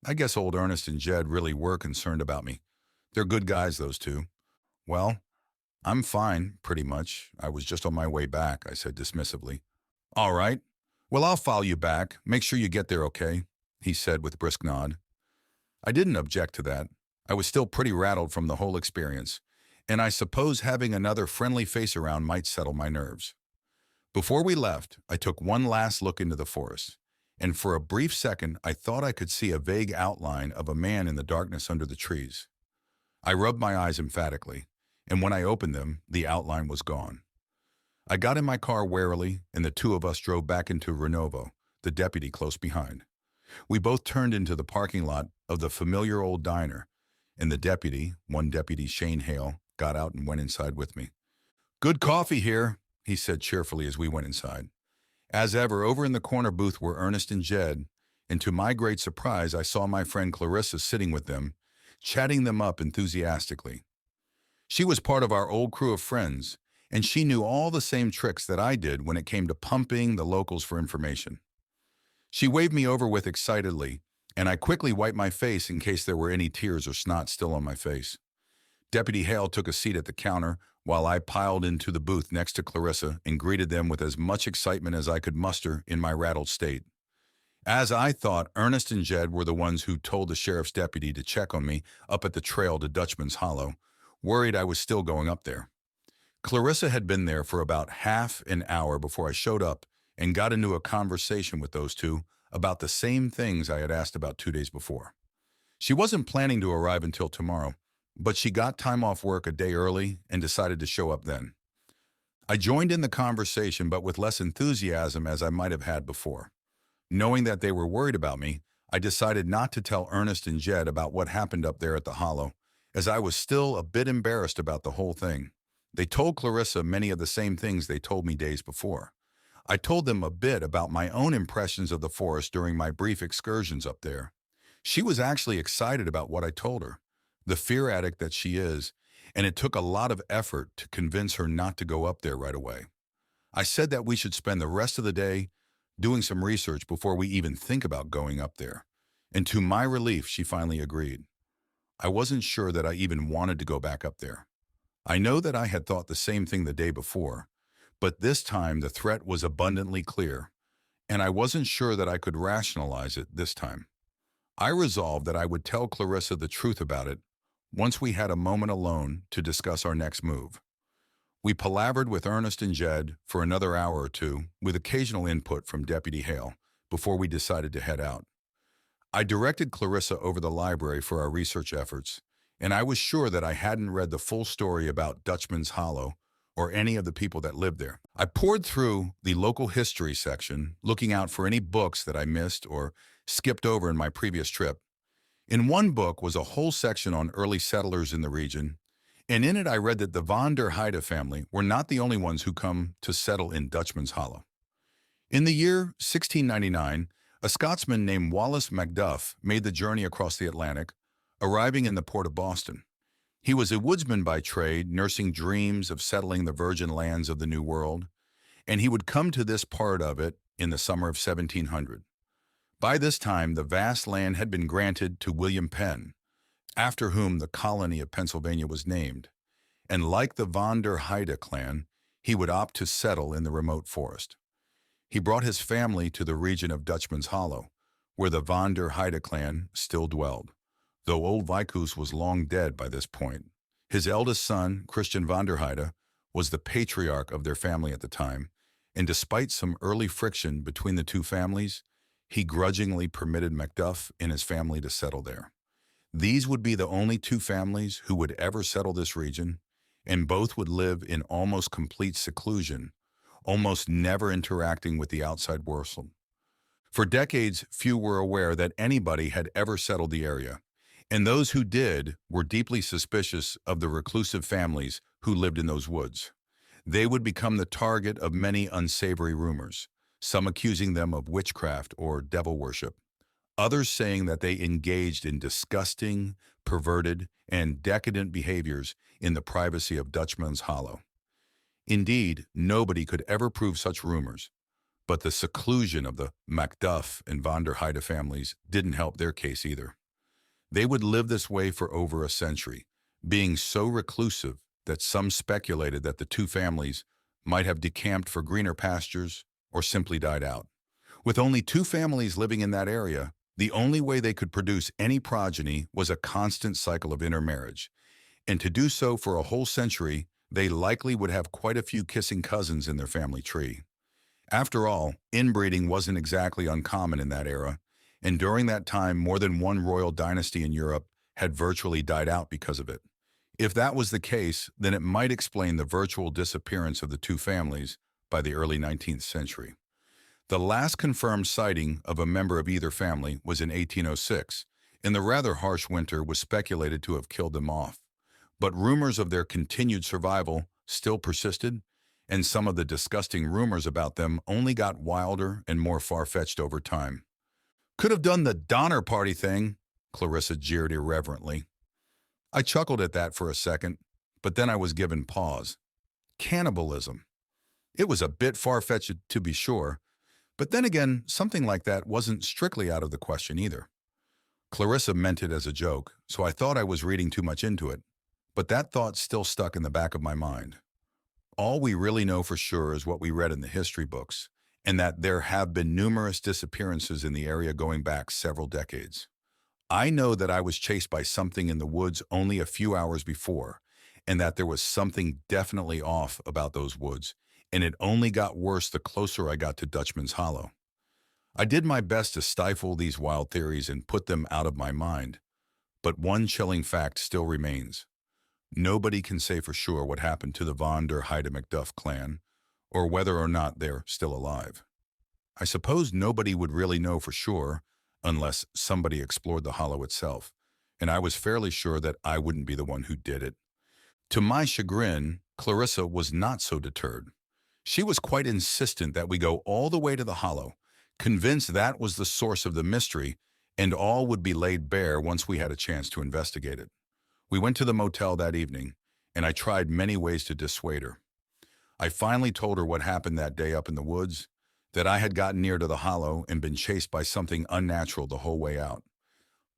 Speaker 2: I guess old Ernest and Jed really were concerned about me. They're good guys, those two. "Well, I'm fine, pretty much. I was just on my way back," I said dismissively. "All right. Well, I'll follow you back. Make sure you get there okay," he said with a brisk nod. I didn't object to that. I was still pretty rattled from the whole experience, and I suppose having another friendly face around might settle my nerves. Before we left, I took one last look into the forest, and for a brief second I thought I could see a vague outline of a man in the darkness under the trees. I rubbed my eyes emphatically, and when I opened them, the outline was gone. I got in my car warily, and the two of us drove back into Renovo, the deputy close behind. We both turned into the parking lot of the familiar old diner, and the deputy, one Deputy Shane Hale, got out and went inside with me. "Good coffee here," he said cheerfully as we went inside. As ever, over in the corner booth were Ernest and Jed, and to my great surprise, I saw my friend Clarissa sitting with them, chatting them up enthusiastically. She was part of our old crew of friends, and she knew all the same tricks that I did when it came to pumping the locals for information. She waved me over with excitedly, and I quickly wiped my face in case there were any tears or snot still on my face. Deputy Hale took a seat at the counter while I piled into the booth next to Clarissa and greeted them with as much excitement as I could muster in my rattled state. As I thought, Ernest and Jed were the ones who told the sheriff's deputy to check on me up at the trail to Dutchman's Hollow, worried I was still going up there. Clarissa had been there for about half an hour before I showed up and got into a conversation with those two about the same things I had asked about 2 days before. She wasn't planning to arrive until tomorrow, but she got time off work a day early and decided to show up then. I joined in the conversation, but with less enthusiasm as I might have had before. Knowing that they were worried about me, I decided not to tell Ernest and Jed about what happened up there at the Hollow, as I was still a bit embarrassed about the whole thing. They told Clarissa many of the same things they told me days before. I told them a bit about my own impressions of the forest during my brief excursions up there. She was actually excited about what I told her, the fear addict that she is, and it took a lot of effort to convince her not to go up there right away. I said that we should spend the rest of the day doing some research before we even think about going up there. And to my relief, she finally agreed. I wasn't sure that I even wanted to go back up there. I know that I had thought the same thing the day before, but this time the threat was abundantly clear, and I wasn't sure that I could rationalize it this time. I resolved that I would tell Clarissa the truth about it once we had a moment alone to discuss our next move. We palavered with Ernest and Jed for another hour or two, with occasional input from Deputy Hale, before we decided to head out. I directed Clarissa over the library for our research efforts, and I was sure that I hadn't read the full story about Dutchman's Hollow or any of the people that lived there. I poured through the local history section, looking out for any books that I missed or skipped over in my previous trip. In one book was a whole section on early settlers in the region, and in it I read that the von der Heide family were not the only ones who come to settle in Dutchman's Hollow. In the year 1699, a Scotsman named Wallace Macduff made the journey across the Atlantic, arriving in the port of Boston. He was a woodsman by trade, nursing dreams of settling the virgin lands of the New World, and he would come to this part of it in the summer of 1700. By this time, the vast land had been granted to William Penn, after whom the colony of Pennsylvania was named, and like the von der Heide clan, he would opt to settle in the remote forest. He brought his family to the region of Dutchman's Hollow, where the von der Heide clan still dwelled, though old Vicus was long dead by this point. His eldest son, Christian von der Heide, was the patriarch of their family at the time, and despite some early friction between the two families, he grudgingly permitted Macduff and his family to settle there. These would be the only two families who would ever settle this region, and both would live in almost complete seclusion, almost never interacting with the outside world. For decades, few were aware that anybody had ever settled the area, and those who did were deeply suspicious of the reclusive families who lived in those woods. They would become the target of many unsavory rumors, some accusing them of witchcraft or devil worship, others saying that they engaged in disgusting, perverted, and decadent behaviors in the privacy of Dutchman's Hollow. Indeed, nobody could ever prove such rumors, but the seclusion of the Macduff and von der Heide families didn't help their case either. They would live this way for over a century, being so reclusive that some speculated that the two families might have decamped for greener pastures or simply died out. With only two families living in that area, the only way they could produce any progeny was a constant cycle of intermarriage, and to do so for a whole century, they likely would have quite a few kissing cousins in their family tree. After all, inbreeding wasn't exactly uncommon in that era, and during that time more than one royal dynasty in Europe had virtually died out because of it. If that was the case, then it might explain the virtual disappearance of the two families by the early 19th century. The last confirmed sighting of a member of either family was in 1806, and the rather harsh winter was speculated to have killed them off. But rumors of their continued survival still persisted, and some of the disgusting rumors about them only got wilder and more far-fetched over time. "Could have done the Donner Party thing," Clarissa jeered irreverently. I chuckled at that for a second, but then I was given pause. Cannibalism. It was a bit far-fetched to be sure, but then again, something like that wasn't strictly out of the question either. Clarissa meant it as a joke, so I thought I was reading too much into it, but that thought still stuck in the back of my mind. All we really know for sure is what we read in the history books, and that there have been numerous disappearances in the area going back several decades. I know that I was chased by something in the woods only a few hours before, and that there was something definitely off about those woods, and it only got worse the closer I got to Dutchman's Hollow. I did my best to stifle these wild theories and put them out of my mind, but one chilling fact still remains. Nobody can say for sure what happened to the von der Heide Macduff clan, or whether or not they're still alive. I suppose nobody would really know for sure unless somebody explored the hollow itself, and I was fairly sure that I wouldn't be the one who did it. To my chagrin, Clarissa was not so deterred. She was quite insistent that we go all the way to the hollow, convinced that was the source of the mystery, and all would be laid bare once we had a chance to investigate it. We went to the motel that evening, and I tried many ways to dissuade her. I finally told her what happened that day up in the woods, that I had gotten near to the hollow and been chased by something unnatural the whole way out.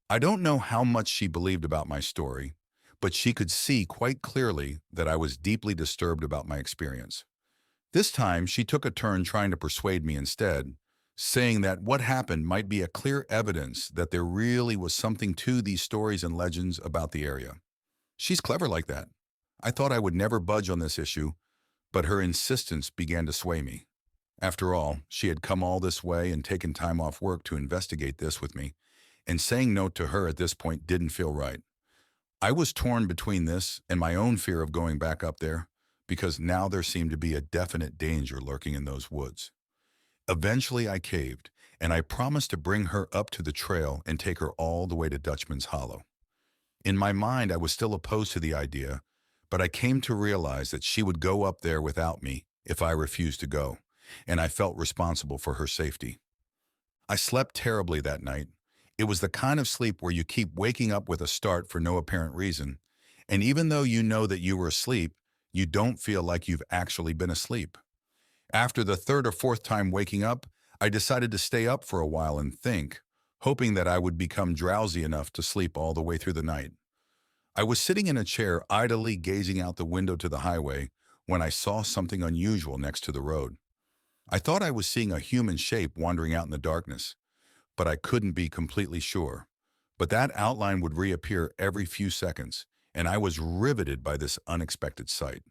Speaker 2: I don't know how much she believed about my story, but she could see quite clearly that I was deeply disturbed about my experience. This time, she took a turn trying to persuade me instead, saying that what happened might be a clear evidence that there really was something to these stories and legends about the area. She's clever like that. I thought I would never budge on this issue, but her insistence began to sway me. After all, she had come all this way and taken time off work to investigate this with me, and saying no to her at this point didn't feel right. I was torn between this and my own fear of going back up there, because now there seemed to be a definite danger lurking in those woods. Eventually I caved, and I promised to bring her up to the trail and take her all the way to Dutchman's Hollow. In my mind, I was still opposed to the idea, but I came to realize that she would go up there without me if I refused to go, and I felt responsible for her safety. I slept terribly that night. It was the kind of sleep where you keep waking up with a start for no apparent reason, and even though you know that you were asleep, you don't feel like you've actually been asleep. After the third or fourth time waking up, I decided to stay up for a while and think, hoping that I would become drowsy enough to sleep all the way through the night. I was sitting in a chair idly gazing out the window to the highway when I saw something unusual next to the road. I thought I was seeing a human shape wandering out in the darkness, but I couldn't be completely sure. But that outline would reappear every few seconds, and I was riveted by this unexpected sight.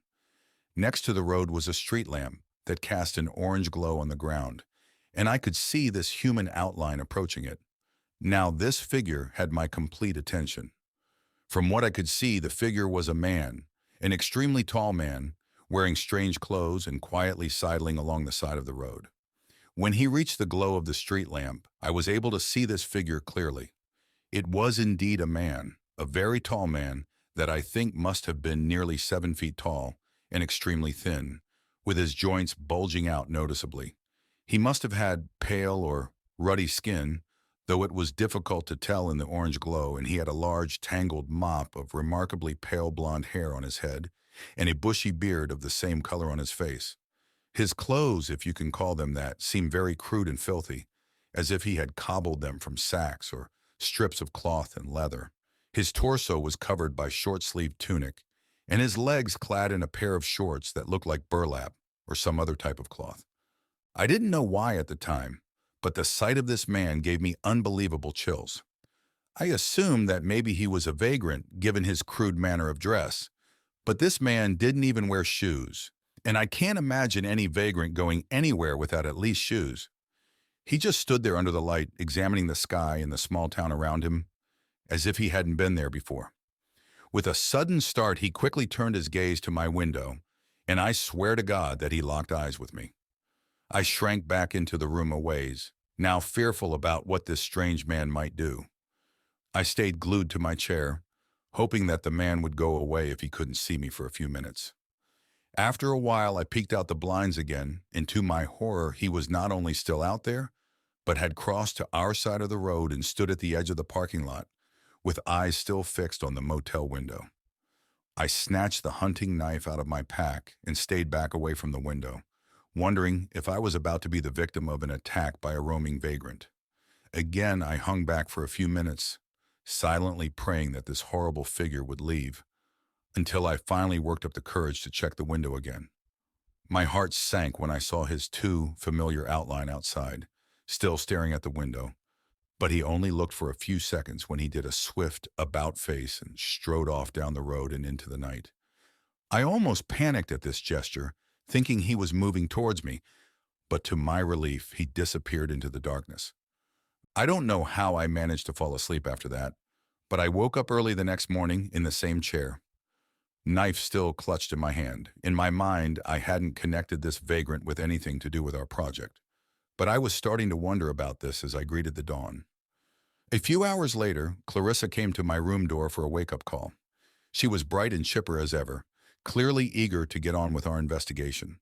Speaker 2: Next to the road was a street lamp that cast an orange glow on the ground, and I could see this human outline approaching it. Now this figure had my complete attention. From what I could see, the figure was a man, an extremely tall man, wearing strange clothes and quietly sidling along the side of the road. When he reached the glow of the street lamp, I was able to see this figure clearly. It was indeed a man, a very tall man that I think must have been nearly 7 feet tall and extremely thin, with his joints bulging out noticeably. He must have had pale or ruddy skin, though it was difficult to tell in the orange glow, and he had a large tangled mop of remarkably pale blonde hair on his head and a bushy beard of the same color on his face. His clothes, if you can call them that, seemed very crude and filthy, as if he had cobbled them from sacks or strips of cloth and leather. His torso was covered by short-sleeved tunic, and his legs clad in a pair of shorts that looked like burlap or some other type of cloth. I didn't know why at the time, but the sight of this man gave me unbelievable chills. I assumed that maybe he was a vagrant given his crude manner of dress, but this man didn't even wear shoes, and I can't imagine any vagrant going anywhere without at least shoes. He just stood there under the light, examining the sky and the small town around him, as if he hadn't been there before. With a sudden start, he quickly turned his gaze to my window, and I swear to God that he locked eyes with me. I shrank back into the room a ways, now fearful about what this strange man might do. I stayed glued to my chair, hoping that the man would go away if he couldn't see me for a few minutes. After a while, I peeked out the blinds again, and to my horror, he was not only still out there, but had crossed to our side of the road and stood at the edge of the parking lot, with eyes still fixed on the motel window. I snatched the hunting knife out of my pack and stayed back away from the window, wondering if I was about to be the victim of an attack by a roaming vagrant. Again, I hung back for a few minutes, silently praying that this horrible figure would leave, until I finally worked up the courage to check the window again. My heart sank when I saw his too familiar outline outside, still staring at the window, but he only looked for a few seconds when he did a swift about-face and strode off down the road and into the night. I almost panicked at this gesture, thinking he was moving towards me, but to my relief, he disappeared into the darkness. I don't know how I managed to fall asleep after that, but I woke up early the next morning in the same chair, knife still clutched in my hand. In my mind, I hadn't connected this vagrant with anything to do with our project, but I was starting to wonder about this as I greeted the dawn. A few hours later, Clarissa came to my room door for a wake-up call. She was bright and chipper as ever, clearly eager to get on with our investigation.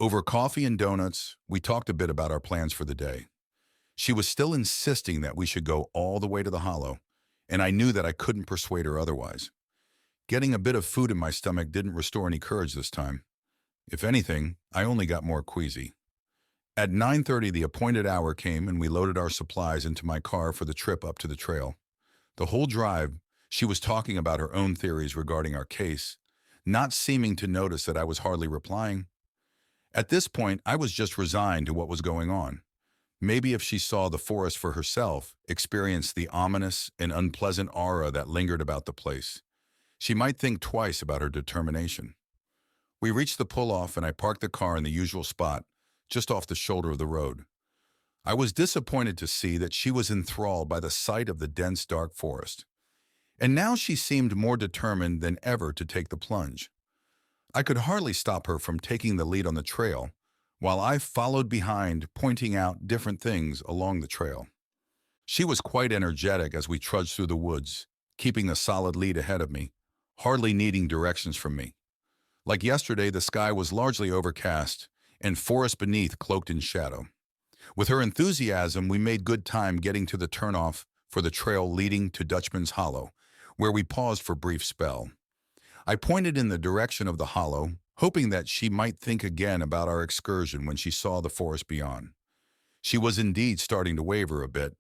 Speaker 2: Over coffee and donuts, we talked a bit about our plans for the day. She was still insisting that we should go all the way to the hollow, and I knew that I couldn't persuade her otherwise. Getting a bit of food in my stomach didn't restore any courage this time. If anything, I only got more queasy. At 9:30, the appointed hour came and we loaded our supplies into my car for the trip up to the trail. The whole drive, she was talking about her own theories regarding our case, not seeming to notice that I was hardly replying. At this point, I was just resigned to what was going on. Maybe if she saw the forest for herself, experienced the ominous and unpleasant aura that lingered about the place, she might think twice about her determination. We reached the pull-off and I parked the car in the usual spot, just off the shoulder of the road. I was disappointed to see that she was enthralled by the sight of the dense, dark forest. And now she seemed more determined than ever to take the plunge. I could hardly stop her from taking the lead on the trail, while I followed behind, pointing out different things along the trail. She was quite energetic as we trudged through the woods, keeping a solid lead ahead of me, hardly needing directions from me. Like yesterday, the sky was largely overcast, and forest beneath cloaked in shadow. With her enthusiasm, we made good time getting to the turnoff for the trail leading to Dutchman's Hollow, where we paused for a brief spell. I pointed in the direction of the hollow, hoping that she might think again about our excursion when she saw the forest beyond. She was indeed starting to waver a bit,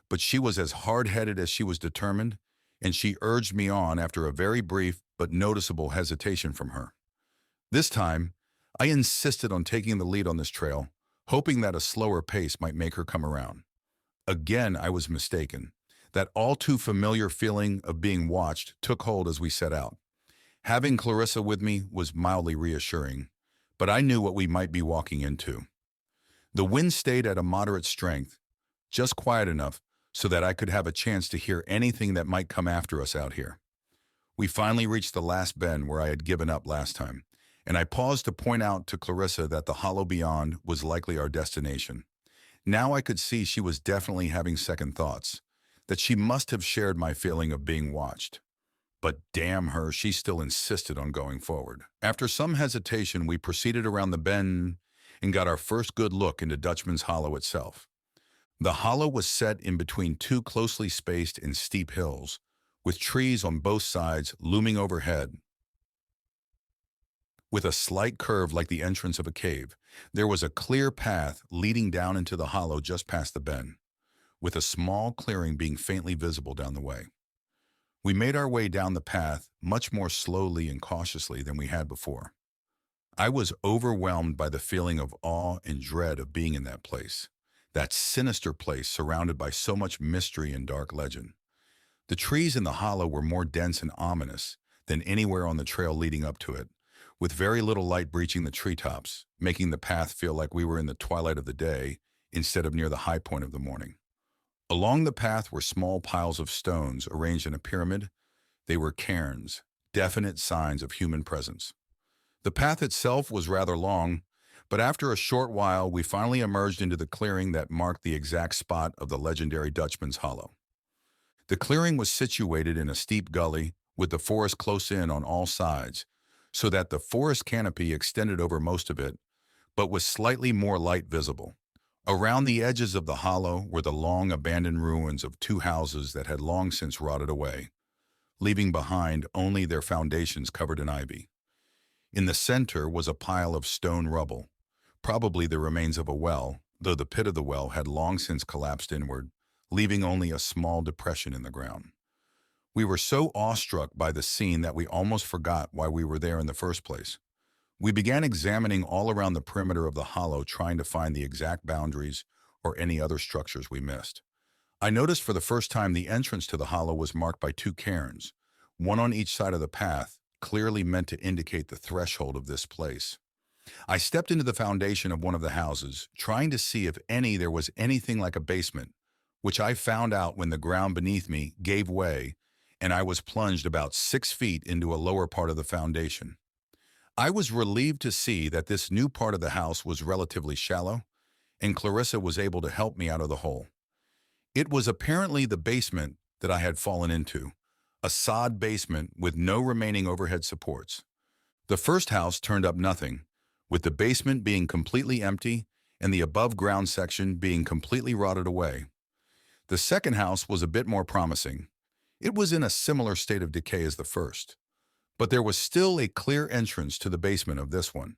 Speaker 2: but she was as hard-headed as she was determined, and she urged me on after a very brief but noticeable hesitation from her. This time, I insisted on taking the lead on this trail, hoping that a slower pace might make her come around. Again, I was mistaken. That all too familiar feeling of being watched took hold as we set out. Having Clarissa with me was mildly reassuring, but I knew what we might be walking into. The wind stayed at a moderate strength, just quiet enough so that I could have a chance to hear anything that might come after us out here. We finally reached the last bend where I had given up last time, and I paused to point out to Clarissa that the hollow beyond was likely our destination. Now I could see she was definitely having second thoughts, that she must have shared my feeling of being watched. But damn her, she still insisted on going forward. After some hesitation, we proceeded around the bend and got our first good look into Dutchman's Hollow itself. The hollow was set in between two closely spaced and steep hills, with trees on both sides looming overhead. With a slight curve like the entrance of a cave, there was a clear path leading down into the hollow just past the bend, with a small clearing being faintly visible down the way. We made our way down the path much more slowly and cautiously than we had before. I was overwhelmed by the feeling of awe and dread of being in that place, that sinister place surrounded by so much mystery and dark legend. The trees in the hollow were more dense and ominous than anywhere on the trail leading up to it, with very little light breaching the treetops, making the path feel like we were in the twilight of the day instead of near the high point of the morning. Along the path were small piles of stones arranged in a pyramid. They were cairns, definite signs of human presence. The path itself was rather long, but after a short while we finally emerged into the clearing that marked the exact spot of the legendary Dutchman's Hollow. The clearing was situated in a steep gully with the forest close in on all sides, so that the forest canopy extended over most of it, but with slightly more light visible. Around the edges of the hollow were the long abandoned ruins of two houses that had long since rotted away, leaving behind only their foundations covered in ivy. In the center was a pile of stone rubble, probably the remains of a well, though the pit of the well had long since collapsed inward, leaving only a small depression in the ground. We were so awestruck by the scene that we almost forgot why we were there in the first place. We began examining all around the perimeter of the hollow, trying to find the exact boundaries or any other structures we missed. I noticed for the first time the entrance to the hollow was marked by two cairns, one on each side of the path, clearly meant to indicate the threshold of this place. I stepped into the foundation of one of the houses, trying to see if there was anything like a basement, which I found out when the ground beneath me gave way and I was plunged about 6 feet into a lower part of the foundation. I was relieved to see that this new part of the house was relatively shallow, and Clarissa was able to help me out of the hole. It was apparently the basement that I had fallen into, a sod basement with no remaining overhead supports. The first house turned up nothing, with the basement being completely empty and the above-ground section being completely rotted away. The second house was a bit more promising. It was in a similar state of decay as the first, but there was still a clear entrance to the basement of this one.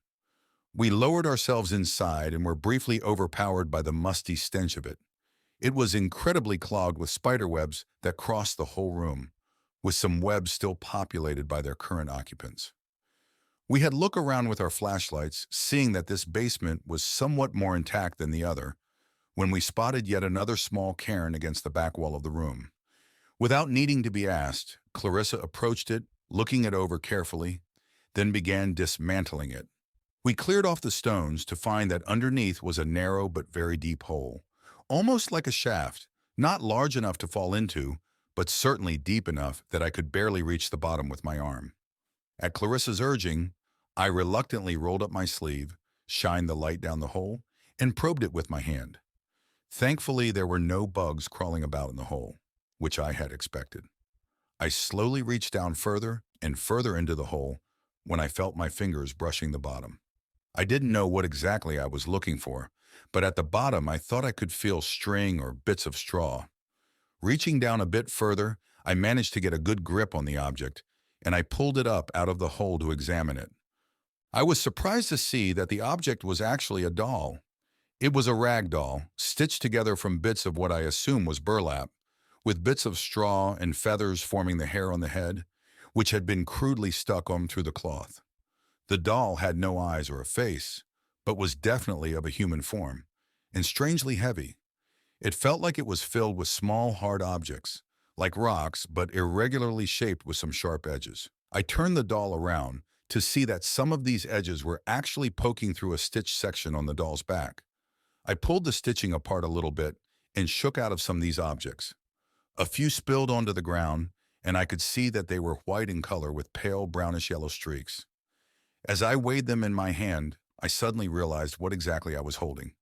Speaker 2: We lowered ourselves inside and were briefly overpowered by the musty stench of it. It was incredibly clogged with spider webs that crossed the whole room, with some webs still populated by their current occupants. We had looked around with our flashlights, seeing that this basement was somewhat more intact than the other, when we spotted yet another small cairn against the back wall of the room. Without needing to be asked, Clarissa approached it, looking it over carefully, then began dismantling it. We cleared off the stones to find that underneath was a narrow but very deep hole, almost like a shaft, not large enough to fall into, but certainly deep enough that I could barely reach the bottom with my arm. At Clarissa's urging, I reluctantly rolled up my sleeve, shined the light down the hole, and probed it with my hand. Thankfully, there were no bugs crawling about in the hole, which I had expected. I slowly reached down further and further into the hole when I felt my fingers brushing the bottom. I didn't know what exactly I was looking for, but at the bottom I thought I could feel string or bits of straw. Reaching down a bit further, I managed to get a good grip on the object, and I pulled it up out of the hole to examine it. I was surprised to see that the object was actually a doll. It was a rag doll, stitched together from bits of what I assume was burlap, with bits of straw and feathers forming the hair on the head, which had been crudely stuck on through the cloth. The doll had no eyes or a face, but was definitely of a human form, and strangely heavy. It felt like it was filled with small, hard objects, like rocks, but irregularly shaped with some sharp edges. I turned the doll around to see that some of these edges were actually poking through a stitched section on the doll's back. I pulled the stitching apart a little bit and shook out of some of these objects. A few spilled onto the ground, and I could see that they were white in color with pale brownish-yellow streaks. As I weighed them in my hand, I suddenly realized what exactly I was holding.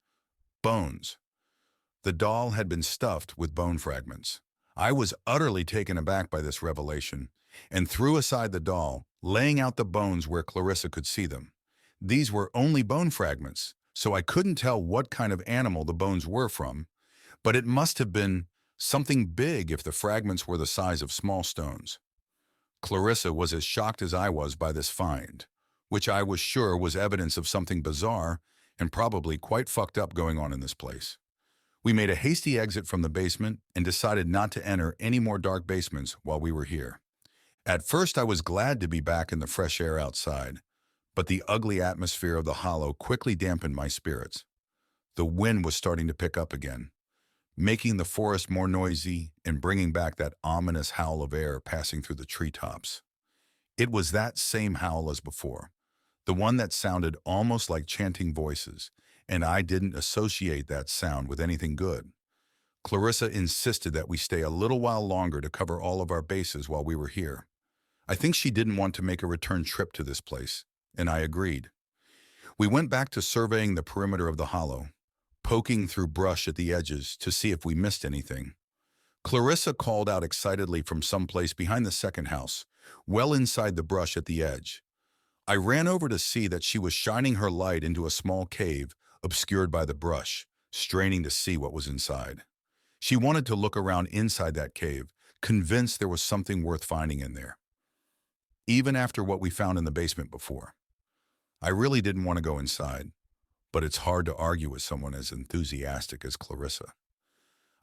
Speaker 2: Bones. The doll had been stuffed with bone fragments. I was utterly taken aback by this revelation and threw aside the doll, laying out the bones where Clarissa could see them. These were only bone fragments, so I couldn't tell what kind of animal the bones were from, but it must have been something big if the fragments were the size of small stones. Clarissa was as shocked as I was by this find, which I was sure was evidence of something bizarre and probably quite fucked up going on in this place. We made a hasty exit from the basement and decided not to enter any more dark basements while we were here. At first, I was glad to be back in the fresh air outside, but the ugly atmosphere of the hollow quickly dampened my spirits. The wind was starting to pick up again, making the forest more noisy and bringing back that ominous howl of air passing through the treetops. It was that same howl as before, the one that sounded almost like chanting voices, and I didn't associate that sound with anything good. Clarissa insisted that we stay a little while longer to cover all of our bases while we were here. I think she didn't want to make a return trip to this place, and I agreed. We went back to surveying the perimeter of the hollow, poking through brush at the edges to see if we missed anything. Clarissa called out excitedly from someplace behind the second house, well inside the brush at the edge. I ran over to see that she was shining her light into a small cave obscured by the brush, straining to see what was inside. She wanted to look around inside that cave, convinced there was something worth finding in there, even after what we found in the basement before. I really didn't want to go inside, but it's hard to argue with someone as enthusiastic as Clarissa.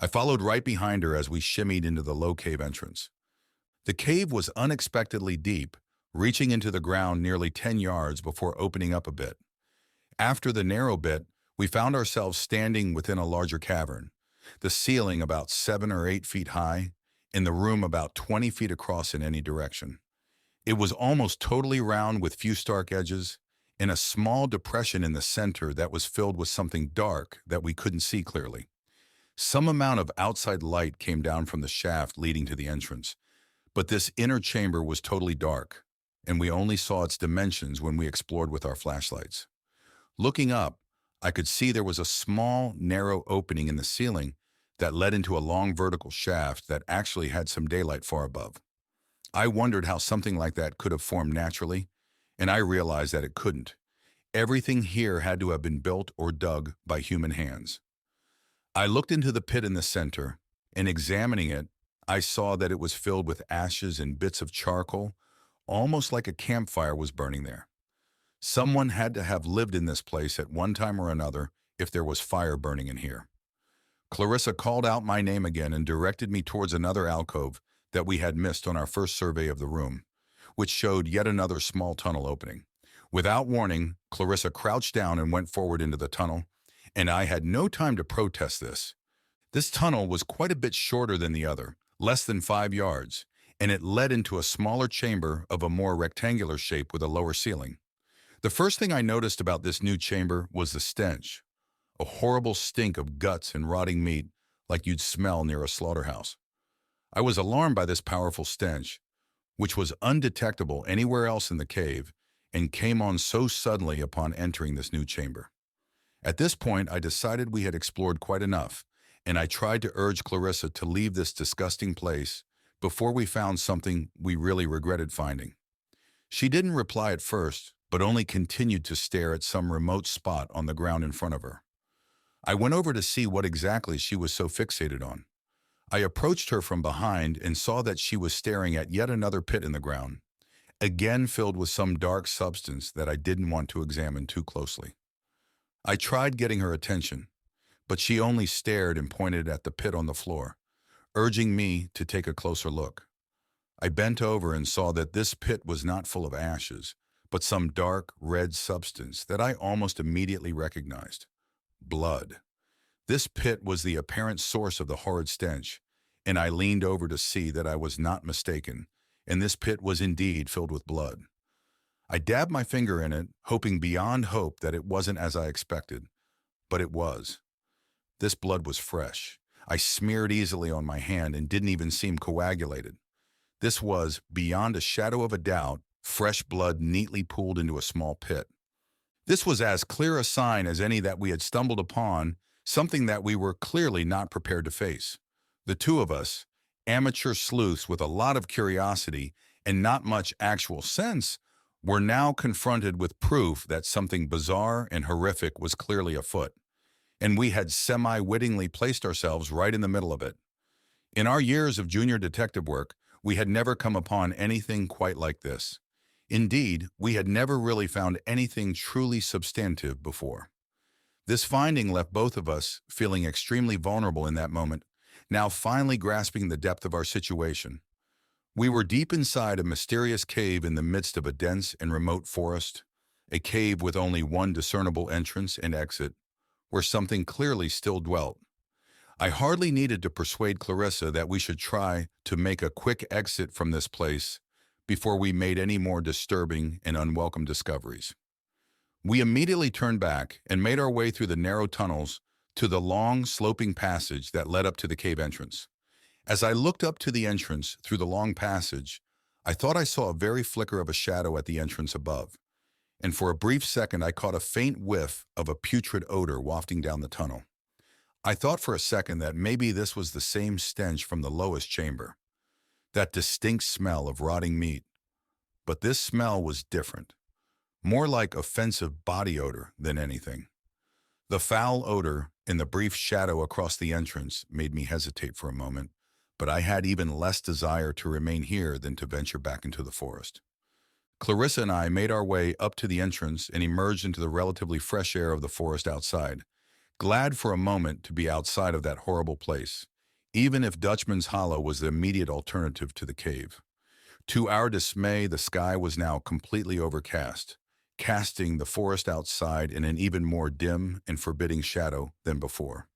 Speaker 2: I followed right behind her as we shimmied into the low cave entrance. The cave was unexpectedly deep, reaching into the ground nearly 10 yards before opening up a bit. After the narrow bit, we found ourselves standing within a larger cavern, the ceiling about 7 or 8 feet high, and the room about 20 feet across in any direction. It was almost totally round with few stark edges, and a small depression in the center that was filled with something dark that we couldn't see clearly. Some amount of outside light came down from the shaft leading to the entrance, but this inner chamber was totally dark, and we only saw its dimensions when we explored with our flashlights. Looking up, I could see there was a small, narrow opening in the ceiling that led into a long vertical shaft that actually had some daylight far above. I wondered how something like that could have formed naturally, and I realized that it couldn't. Everything here had to have been built or dug by human hands. I looked into the pit in the center, and examining it, I saw that it was filled with ashes and bits of charcoal, almost like a campfire was burning there. Someone had to have lived in this place at one time or another if there was fire burning in here. Clarissa called out my name again and directed me towards another alcove that we had missed on our first survey of the room, which showed yet another small tunnel opening. Without warning, Clarissa crouched down and went forward into the tunnel, and I had no time to protest this. This tunnel was quite a bit shorter than the other, less than 5 yards, and it led into a smaller chamber of a more rectangular shape with a lower ceiling. The first thing I noticed about this new chamber was the stench, a horrible stink of guts and rotting meat like you'd smell near a slaughterhouse. I was alarmed by this powerful stench, which was undetectable anywhere else in the cave and came on so suddenly upon entering this new chamber. At this point, I decided we had explored quite enough, and I tried to urge Clarissa to leave this disgusting place before we found something we really regretted finding. She didn't reply at first, but only continued to stare at some remote spot on the ground in front of her. I went over to see what exactly she was so fixated on. I approached her from behind and saw that she was staring at yet another pit in the ground, again filled with some dark substance that I didn't want to examine too closely. I tried getting her attention, but she only stared and pointed at the pit on the floor, urging me to take a closer look. I bent over and saw that this pit was not full of ashes, but some dark, red substance that I almost immediately recognized. Blood. This pit was the apparent source of the horrid stench, and I leaned over to see that I was not mistaken, and this pit was indeed filled with blood. I dabbed my finger in it, hoping beyond hope that it wasn't as I expected, but it was. This blood was fresh. I smeared easily on my hand and didn't even seem coagulated. This was, beyond a shadow of a doubt, fresh blood neatly pooled into a small pit. This was as clear a sign as any that we had stumbled upon something that we were clearly not prepared to face. The two of us, amateur sleuths with a lot of curiosity and not much actual sense, were now confronted with proof that something bizarre and horrific was clearly afoot, and we had semi-wittingly placed ourselves right in the middle of it. In our years of junior detective work, we had never come upon anything quite like this. Indeed, we had never really found anything truly substantive before. This finding left both of us feeling extremely vulnerable in that moment, now finally grasping the depth of our situation. We were deep inside a mysterious cave in the midst of a dense and remote forest, a cave with only one discernible entrance and exit, where something clearly still dwelt. I hardly needed to persuade Clarissa that we should try to make a quick exit from this place before we made any more disturbing and unwelcome discoveries. We immediately turned back and made our way through the narrow tunnels to the long, sloping passage that led up to the cave entrance. As I looked up to the entrance through the long passage, I thought I saw a very flicker of a shadow at the entrance above, and for a brief second I caught a faint whiff of a putrid odor wafting down the tunnel. I thought for a second that maybe this was the same stench from the lowest chamber, that distinct smell of rotting meat. But this smell was different, more like offensive body odor than anything. The foul odor and the brief shadow across the entrance made me hesitate for a moment, but I had even less desire to remain here than to venture back into the forest. Clarissa and I made our way up to the entrance and emerged into the relatively fresh air of the forest outside, glad for a moment to be outside of that horrible place, even if Dutchman's Hollow was the immediate alternative to the cave. To our dismay, the sky was now completely overcast, casting the forest outside in an even more dim and forbidding shadow than before.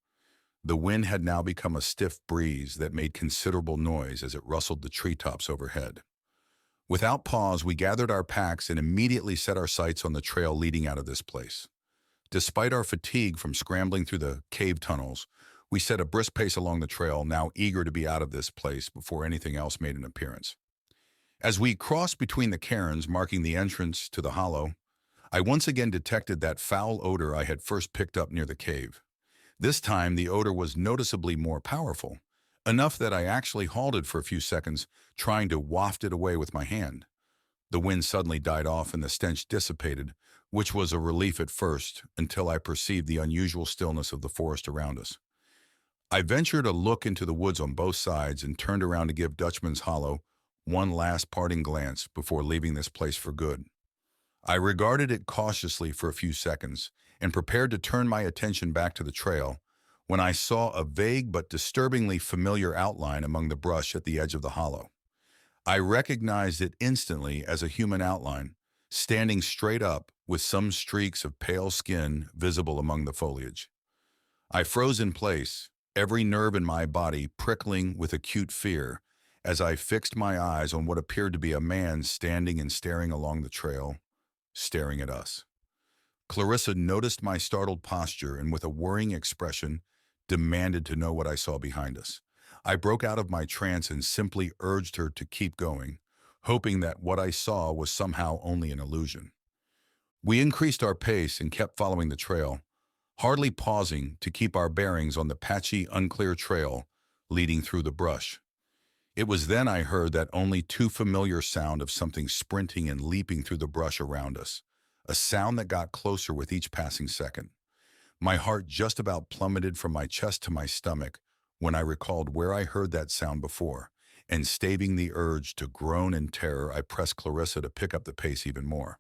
Speaker 2: The wind had now become a stiff breeze that made considerable noise as it rustled the treetops overhead. Without pause, we gathered our packs and immediately set our sights on the trail leading out of this place. Despite our fatigue from scrambling through the cave tunnels, we set a brisk pace along the trail, now eager to be out of this place before anything else made an appearance. As we crossed between the cairns marking the entrance to the hollow, I once again detected that foul odor I had first picked up near the cave. This time, the odor was noticeably more powerful, enough that I actually halted for a few seconds, trying to waft it away with my hand. The wind suddenly died off and the stench dissipated, which was a relief at first until I perceived the unusual stillness of the forest around us. I ventured a look into the woods on both sides and turned around to give Dutchman's Hollow one last parting glance before leaving this place for good. I regarded it cautiously for a few seconds and prepared to turn my attention back to the trail when I saw a vague but disturbingly familiar outline among the brush at the edge of the hollow. I recognized it instantly as a human outline, standing straight up with some streaks of pale skin visible among the foliage. I froze in place, every nerve in my body prickling with acute fear as I fixed my eyes on what appeared to be a man standing and staring along the trail, staring at us. Clarissa noticed my startled posture and with a worrying expression demanded to know what I saw behind us. I broke out of my trance and simply urged her to keep going, hoping that what I saw was somehow only an illusion. We increased our pace and kept following the trail, hardly pausing to keep our bearings on the patchy, unclear trail leading through the brush. It was then I heard that only too familiar sound of something sprinting and leaping through the brush around us, a sound that got closer with each passing second. My heart just about plummeted from my chest to my stomach when I recalled where I heard that sound before, and staving the urge to groan in terror, I pressed Clarissa to pick up the pace even more.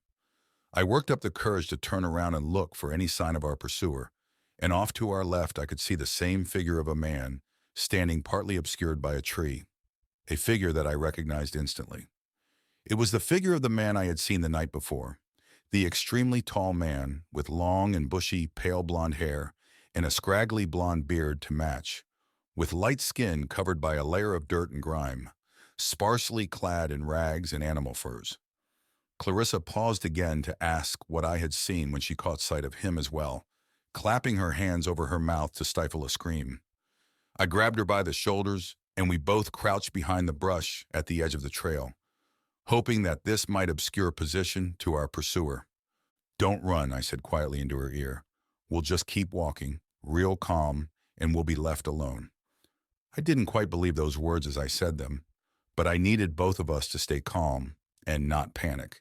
Speaker 2: I worked up the courage to turn around and look for any sign of our pursuer, and off to our left I could see the same figure of a man, standing partly obscured by a tree, a figure that I recognized instantly. It was the figure of the man I had seen the night before, the extremely tall man with long and bushy pale blonde hair and a scraggly blonde beard to match, with light skin covered by a layer of dirt and grime, sparsely clad in rags and animal furs. Clarissa paused again to ask what I had seen when she caught sight of him as well, clapping her hands over her mouth to stifle a scream. I grabbed her by the shoulders, and we both crouched behind the brush at the edge of the trail, hoping that this might obscure position to our pursuer. "Don't run," I said quietly into her ear. "We'll just keep walking, real calm, and we'll be left alone." I didn't quite believe those words as I said them, but I needed both of us to stay calm and not panic.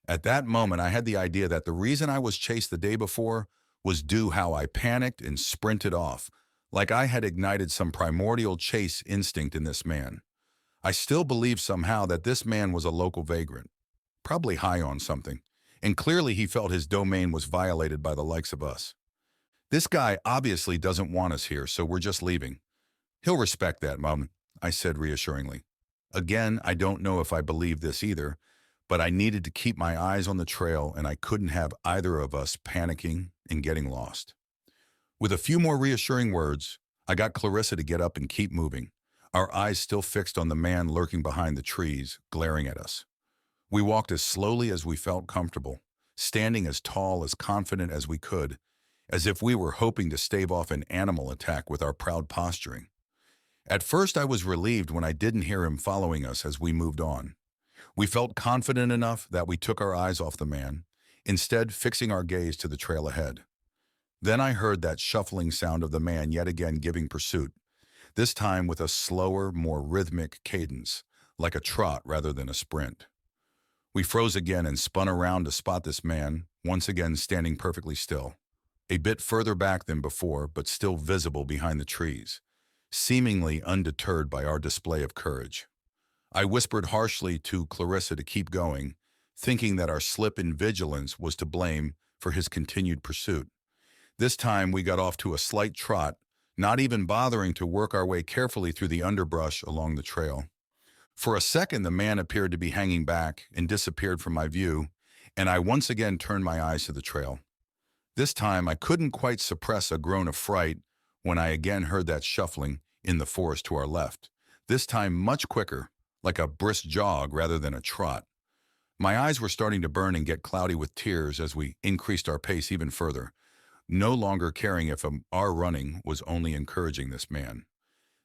Speaker 2: At that moment, I had the idea that the reason I was chased the day before was due how I panicked and sprinted off, like I had ignited some primordial chase instinct in this man. I still believed somehow that this man was a local vagrant, probably high on something, and clearly he felt his domain was violated by the likes of us. "This guy obviously doesn't want us here, so we're just leaving. He'll respect that, Mom," I said reassuringly. Again, I don't know if I believed this either, but I needed to keep my eyes on the trail and I couldn't have either of us panicking and getting lost. With a few more reassuring words, I got Clarissa to get up and keep moving, our eyes still fixed on the man lurking behind the trees, glaring at us. We walked as slowly as we felt comfortable, standing as tall, as confident as we could, as if we were hoping to stave off an animal attack with our proud posturing. At first, I was relieved when I didn't hear him following us as we moved on. We felt confident enough that we took our eyes off the man, instead fixing our gaze to the trail ahead. Then I heard that shuffling sound of the man yet again giving pursuit, this time with a slower, more rhythmic cadence, like a trot rather than a sprint. We froze again and spun around to spot this man, once again standing perfectly still, a bit further back than before, but still visible behind the trees, seemingly undeterred by our display of courage. I whispered harshly to Clarissa to keep going, thinking that our slip in vigilance was to blame for his continued pursuit. This time we got off to a slight trot, not even bothering to work our way carefully through the underbrush along the trail. For a second, the man appeared to be hanging back and disappeared from my view, and I once again turned my eyes to the trail. This time, I couldn't quite suppress a groan of fright when I again heard that shuffling in the forest to our left, this time much quicker, like a brisk jog rather than a trot. My eyes were starting to burn and get cloudy with tears as we increased our pace even further, no longer caring if our running was only encouraging this man.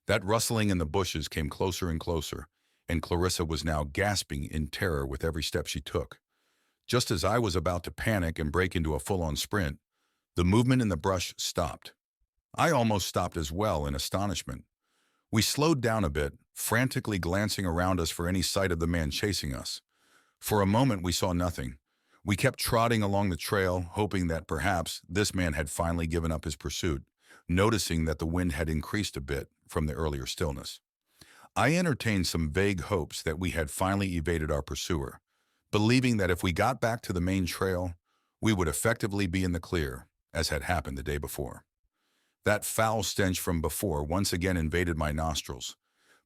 Speaker 2: That rustling in the bushes came closer and closer, and Clarissa was now gasping in terror with every step she took. Just as I was about to panic and break into a full-on sprint, the movement in the brush stopped. I almost stopped as well in astonishment. We slowed down a bit, frantically glancing around us for any sight of the man chasing us. For a moment we saw nothing, We kept trotting along the trail, hoping that perhaps this man had finally given up his pursuit, noticing that the wind had increased a bit from the earlier stillness. I entertained some vague hopes that we had finally evaded our pursuer, believing that if we got back to the main trail, we would effectively be in the clear, as had happened the day before. That foul stench from before once again invaded my nostrils,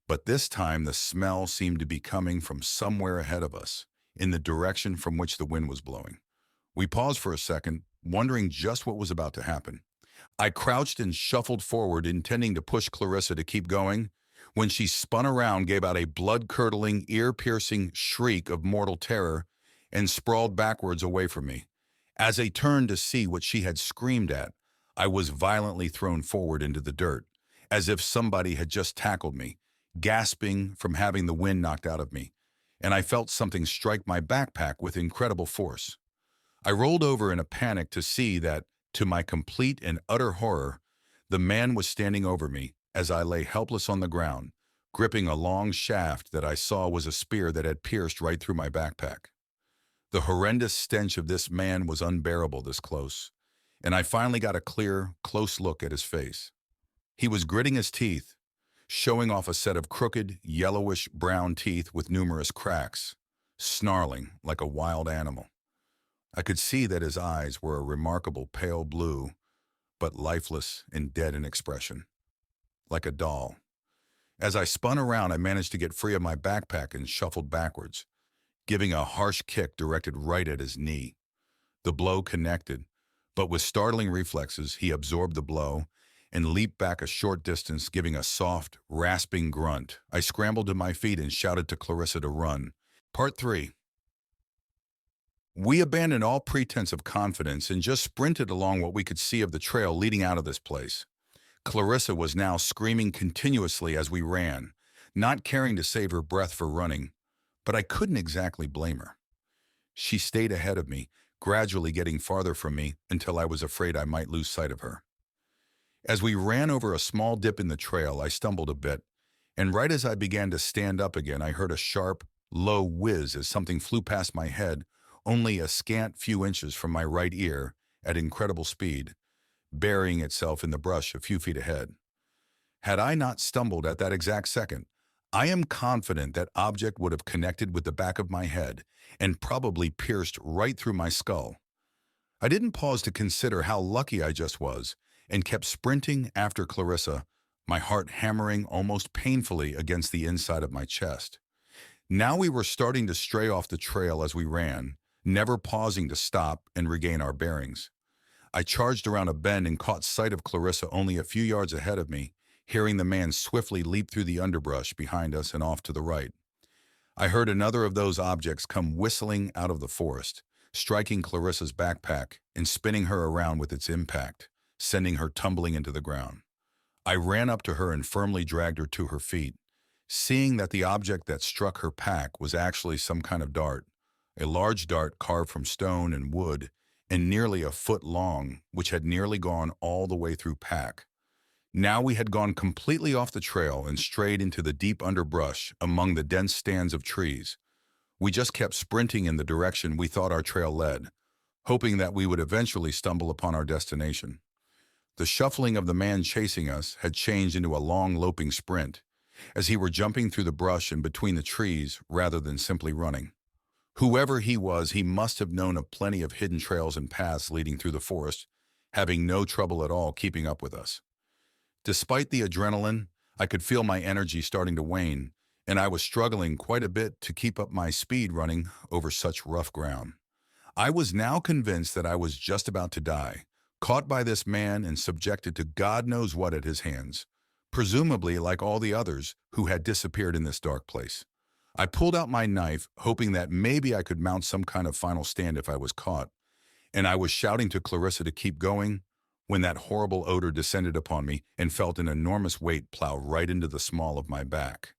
Speaker 2: but this time the smell seemed to be coming from somewhere ahead of us, in the direction from which the wind was blowing. We paused for a second, wondering just what was about to happen. I crouched and shuffled forward, intending to push Clarissa to keep going, when she spun around, gave out a blood-curdling, ear-piercing shriek of mortal terror, and sprawled backwards away from me. As I turned to see what she had screamed at, I was violently thrown forward into the dirt, as if somebody had just tackled me, gasping from having the wind knocked out of me, and I felt something strike my backpack with incredible force. I rolled over in a panic to see that, to my complete and utter horror, the man was standing over me as I lay helpless on the ground, gripping a long shaft that I saw was a spear that had pierced right through my backpack. The horrendous stench of this man was unbearable this close, and I finally got a clear, close look at his face. He was gritting his teeth, showing off a set of crooked, yellowish-brown teeth with numerous cracks, snarling like a wild animal. I could see that his eyes were a remarkable pale blue, but lifeless and dead in expression, like a doll. As I spun around, I managed to get free of my backpack and shuffled backwards, giving a harsh kick directed right at his knee. The blow connected, but with startling reflexes, he absorbed the blow and leaped back a short distance, giving a soft, rasping grunt. I scrambled to my feet and shouted to Clarissa to run. Part 3. We abandoned all pretense of confidence and just sprinted along what we could see of the trail leading out of this place. Clarissa was now screaming continuously as we ran, not caring to save her breath for running, but I couldn't exactly blame her. She stayed ahead of me, gradually getting farther from me until I was afraid I might lose sight of her. As we ran over a small dip in the trail, I stumbled a bit, and right as I began to stand up again, I heard a sharp, low whiz as something flew past my head, only a scant few inches from my right ear, at incredible speed, burying itself in the brush a few feet ahead. Had I not stumbled at that exact second, I am confident that object would have connected with the back of my head and probably pierced right through my skull. I didn't pause to consider how lucky I just was, and kept sprinting after Clarissa, my heart hammering almost painfully against the inside of my chest. Now we were starting to stray off the trail as we ran, never pausing to stop and regain our bearings. I charged around a bend and caught sight of Clarissa only a few yards ahead of me, hearing the man swiftly leap through the underbrush behind us and off to the right. I heard another of those objects come whistling out of the forest, striking Clarissa's backpack and spinning her around with its impact, sending her tumbling into the ground. I ran up to her and firmly dragged her to her feet, seeing that the object that struck her pack was actually some kind of dart, a large dart carved from stone and wood and nearly a foot long, which had nearly gone all the way through pack. Now we had gone completely off the trail and strayed into the deep underbrush among the dense stands of trees. We just kept sprinting in the direction we thought our trail led, hoping that we would eventually stumble upon our destination. The shuffling of the man chasing us had changed into a long loping sprint, as he were jumping through the brush and between the trees rather than simply running. Whoever he was, he must have known of plenty of hidden trails and paths leading through the forest, having no trouble at all keeping up with us. Despite the adrenaline, I could feel my energy starting to wane, and I was struggling quite a bit to keep up my speed running over such rough ground. I was now convinced that I was just about to die, caught by this man and subjected to God knows what at his hands, presumably like all the others who had disappeared in this dark place. I pulled out my knife, hoping that maybe I could mount some kind of final stand if I was caught, and I was shouting to Clarissa to keep going when that horrible odor descended upon me and felt an enormous weight plow right into the small of my back.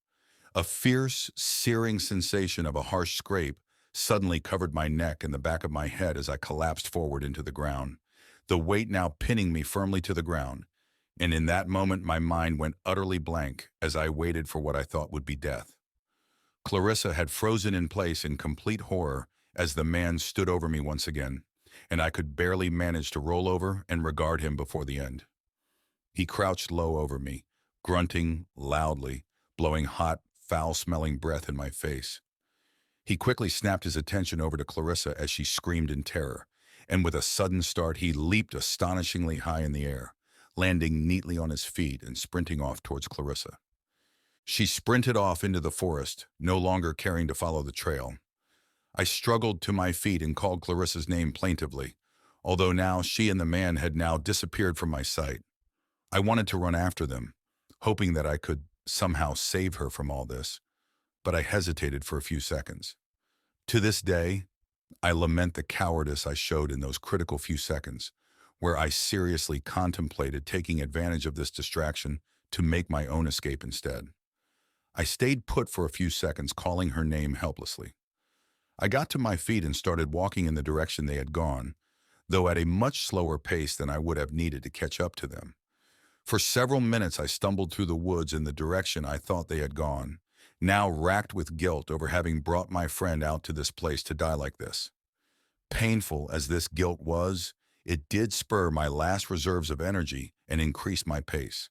Speaker 2: A fierce, searing sensation of a harsh scrape suddenly covered my neck and the back of my head as I collapsed forward into the ground, the weight now pinning me firmly to the ground, and in that moment my mind went utterly blank as I waited for what I thought would be death. Clarissa had frozen in place in complete horror as the man stood over me once again, and I could barely manage to roll over and regard him before the end. He crouched low over me, grunting loudly, blowing hot, foul-smelling breath in my face. He quickly snapped his attention over to Clarissa as she screamed in terror, and with a sudden start he leaped astonishingly high in the air, landing neatly on his feet and sprinting off towards Clarissa. She sprinted off into the forest, no longer caring to follow the trail. I struggled to my feet and called Clarissa's name plaintively, although now she and the man had now disappeared from my sight. I wanted to run after them, hoping that I could somehow save her from all this, but I hesitated for a few seconds. To this day, I lament the cowardice I showed in those critical few seconds, where I seriously contemplated taking advantage of this distraction to make my own escape instead. I stayed put for a few seconds, calling her name helplessly. I got to my feet and started walking in the direction they had gone, though at a much slower pace than I would have needed to catch up to them. For several minutes I stumbled through the woods in the direction I thought they had gone, now racked with guilt over having brought my friend out to this place to die like this. Painful as this guilt was, it did spur my last reserves of energy and increase my pace.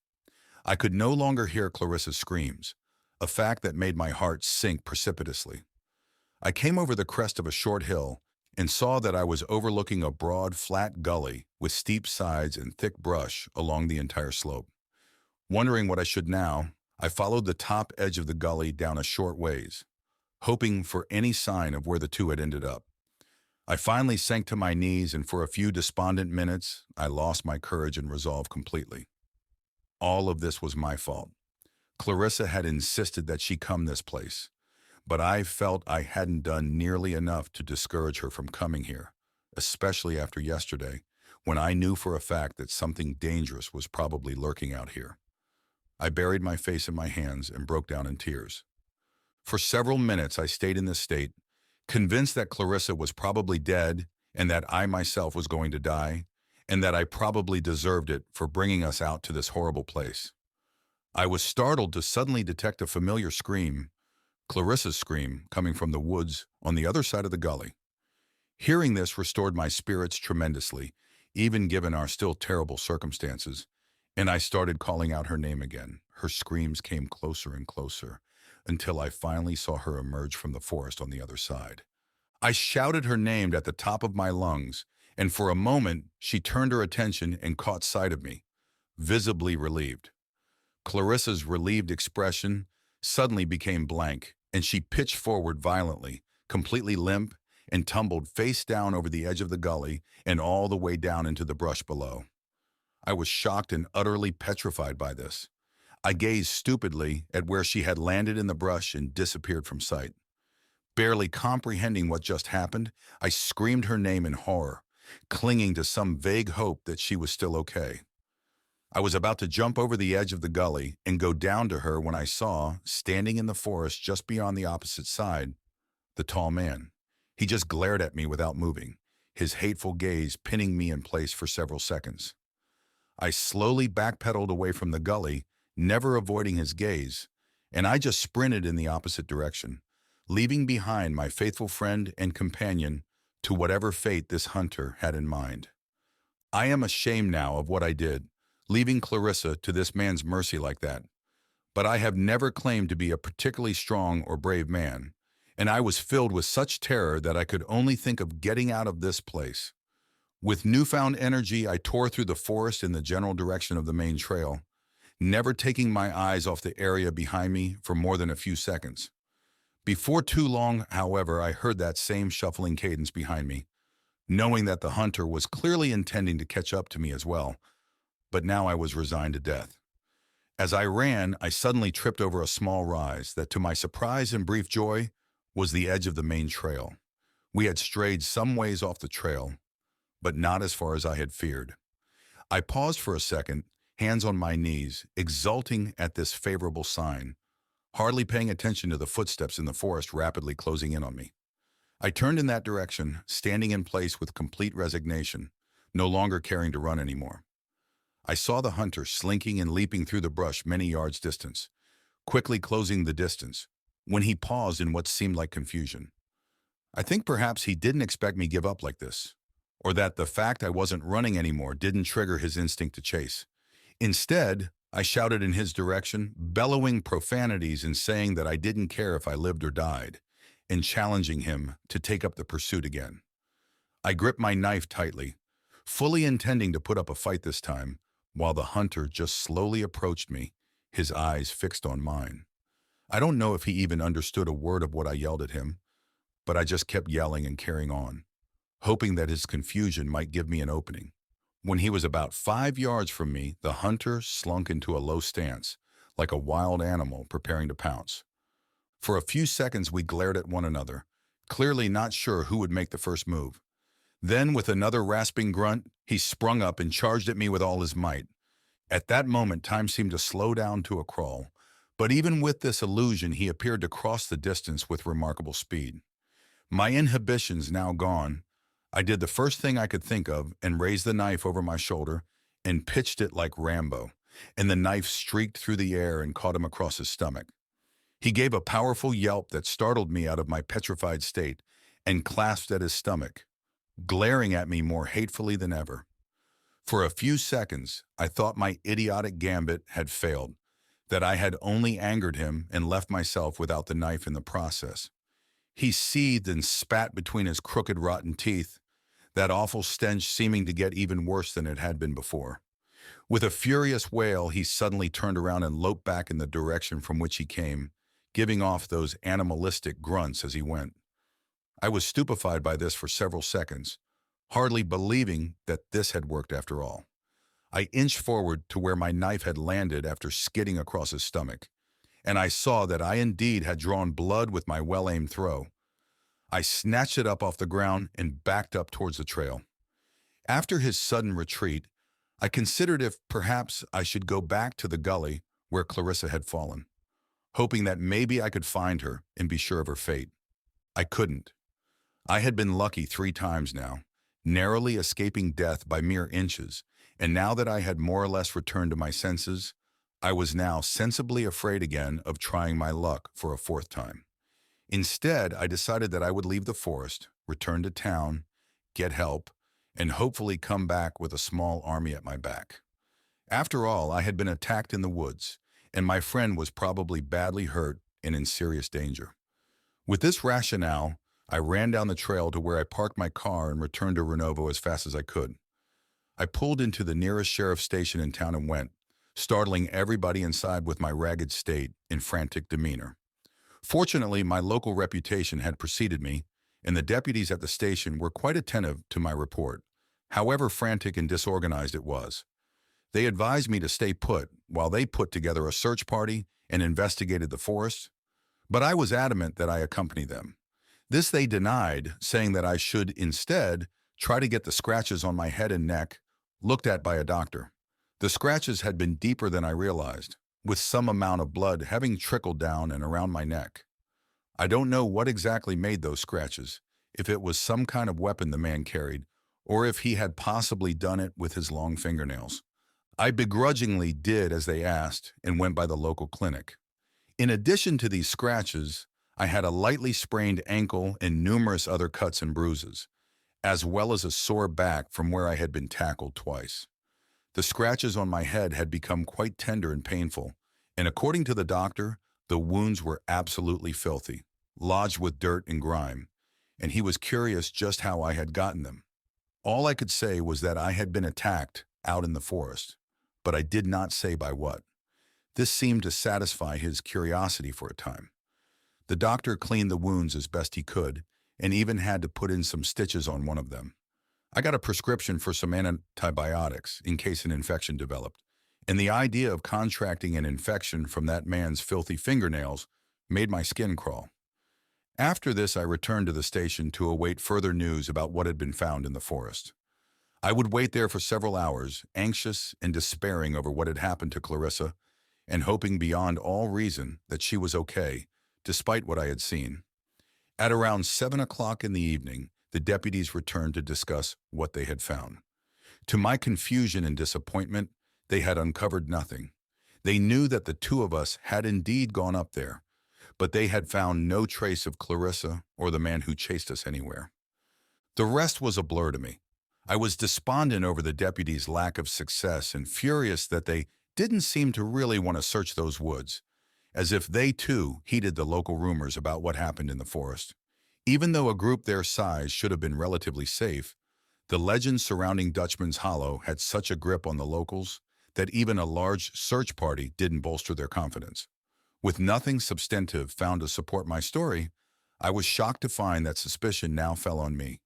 Speaker 2: I could no longer hear Clarissa's screams, a fact that made my heart sink precipitously. I came over the crest of a short hill and saw that I was overlooking a broad, flat gully with steep sides and thick brush along the entire slope. Wondering what I should now, I followed the top edge of the gully down a short ways, hoping for any sign of where the two had ended up. I finally sank to my knees, and for a few despondent minutes, I lost my courage and resolve completely. All of this was my fault. Clarissa had insisted that she come this place, but I felt I hadn't done nearly enough to discourage her from coming here, especially after yesterday, when I knew for a fact that something dangerous was probably lurking out here. I buried my face in my hands and broke down in tears. For several minutes I stayed in this state, convinced that Clarissa was probably dead and that I myself was going to die, and that I probably deserved it for bringing us out to this horrible place. I was startled to suddenly detect a familiar scream, Clarissa's scream, coming from the woods on the other side of the gully. Hearing this restored my spirits tremendously, even given our still terrible circumstances, and I started calling out her name again. Her screams came closer and closer, until I finally saw her emerge from the forest on the other side. I shouted her name at the top of my lungs, and for a moment she turned her attention and caught sight of me, visibly relieved. Clarissa's relieved expression suddenly became blank, and she pitched forward violently, completely limp, and tumbled face down over the edge of the gully and all the way down into the brush below. I was shocked and utterly petrified by this. I gazed stupidly at where she had landed in the brush and disappeared from sight. Barely comprehending what just happened, I screamed her name in horror, clinging to some vague hope that she was still okay. I was about to jump over the edge of the gully and go down to her when I saw, standing in the forest just beyond the opposite side, the tall man. He just glared at me without moving, his hateful gaze pinning me in place for several seconds. I slowly backpedaled away from the gully, never avoiding his gaze, and I just sprinted in the opposite direction, leaving behind my faithful friend and companion to whatever fate this hunter had in mind. I am ashamed now of what I did, leaving Clarissa to this man's mercy like that. But I have never claimed to be a particularly strong or brave man, and I was filled with such terror that I could only think of getting out of this place. With newfound energy, I tore through the forest in the general direction of the main trail, never taking my eyes off the area behind me for more than a few seconds. Before too long, however, I heard that same shuffling cadence behind me, knowing that the hunter was clearly intending to catch up to me as well, but now I was resigned to death. As I ran, I suddenly tripped over a small rise that, to my surprise and brief joy, was the edge of the main trail. We had strayed some ways off the trail, but not as far as I had feared. I paused for a second, hands on my knees, exulting at this favorable sign, hardly paying attention to the footsteps in the forest rapidly closing in on me. I turned in that direction, standing in place with complete resignation, no longer caring to run anymore. I saw the hunter slinking and leaping through the brush many yards distance, quickly closing the distance, when he paused in what seemed like confusion. I think perhaps he didn't expect me give up like this, or that the fact I wasn't running anymore didn't trigger his instinct to chase. Instead, I shouted in his direction, bellowing profanities and saying that I didn't care if I lived or died, and challenging him to take up the pursuit again. I gripped my knife tightly, fully intending to put up a fight this time, while the hunter just slowly approached me, his eyes fixed on mine. I don't know if he even understood a word of what I yelled at him, but I just kept yelling and carrying on, hoping that his confusion might give me an opening. When he was about 5 yards from me, the hunter slunk into a low stance, like a wild animal preparing to pounce. For a few seconds we glared at one another, clearly not sure who would make the first move. Then, with another rasping grunt, he sprung up and charged at me with all his might. At that moment, time seemed to slow down to a crawl, but even with this illusion, he appeared to cross the distance with remarkable speed. My inhibitions now gone, I did the first thing I could think of and raised the knife over my shoulder and pitched it like Rambo, and the knife streaked through the air and caught him across his stomach. He gave a powerful yelp that startled me out of my petrified state and clasped at his stomach, glaring at me more hatefully than ever. For a few seconds, I thought my idiotic gambit had failed, that I had only angered him and left myself without the knife in the process. He seethed and spat between his crooked, rotten teeth, that awful stench seeming to get even worse than it had been before. With a furious wail, he suddenly turned around and loped back in the direction from which he came, giving off those animalistic grunts as he went. I was stupefied by this for several seconds, hardly believing that this had worked after all. I inched forward to where my knife had landed after skidding across his stomach, and I saw that I indeed had drawn blood with my well-aimed throw. I snatched it up off the ground and backed up towards the trail. After his sudden retreat, I considered if perhaps I should go back to the gully where Clarissa had fallen, hoping that maybe I could find her and be sure of her fate. I couldn't. I had been lucky 3 times now, narrowly escaping death by mere inches, and now that I had more or less returned to my senses, I was now sensibly afraid again of trying my luck for a 4th time. Instead, I decided that I would leave the forest, return to town, get help, and hopefully come back with a small army at my back. After all, I had been attacked in the woods, and my friend was probably badly hurt and in serious danger. With this rationale, I ran down the trail to where I parked my car and returned to Renovo as fast as I could. I pulled into the nearest sheriff's station in town and went, startling everybody inside with my ragged state and frantic demeanor. Fortunately, my local reputation had preceded me, and the deputies at the station were quite attentive to my report, however frantic and disorganized it was. They advised me to stay put while they put together a search party and investigated the forest, but I was adamant that I accompany them. This they denied, saying that I should instead try to get the scratches on my head and neck looked at by a doctor. The scratches had been deeper than I realized, with some amount of blood having trickled down and around my neck. I don't know what exactly made those scratches, if it was some kind of weapon the man carried, or if he had possibly done it with his long fingernails. I begrudgingly did as they asked and went by the local clinic. In addition to these scratches, I had a lightly sprained ankle and numerous other cuts and bruises, as well as a sore back from where I had been tackled twice. The scratches on my head had become quite tender and painful, and according to the doctor, the wounds were absolutely filthy, lodged with dirt and grime, and he was curious just how I had gotten them. All I could say was that I had been attacked out in the forest, but I did not say by what. This seemed to satisfy his curiosity for a time. The doctor cleaned the wounds as best he could, and even had to put in some stitches on one of them. I got a prescription for some antibiotics in case an infection developed, and the idea of contracting an infection from that man's filthy fingernails made my skin crawl. After this, I returned to the station to await further news about what had been found in the forest. I would wait there for several hours, anxious and despairing over what had happened to Clarissa, and hoping beyond all reason that she was okay, despite what I had seen. At around 7 o'clock in the evening, the deputies returned to discuss what they had found. To my confusion and disappointment, they had uncovered nothing. They knew that the 2 of us had indeed gone up there, but they had found no trace of Clarissa or the man who chased us anywhere. The rest was a blur to me. I was despondent over the deputies' lack of success and furious that they didn't seem to really want to search those woods, as if they too heeded the local rumors about what happened in the forest. Even though a group their size should have been relatively safe, the legend surrounding Dutchman's Hollow had such a grip on the locals that even a large search party didn't bolster their confidence. With nothing substantive found to support my story, I was shocked to find that suspicion now fell on me.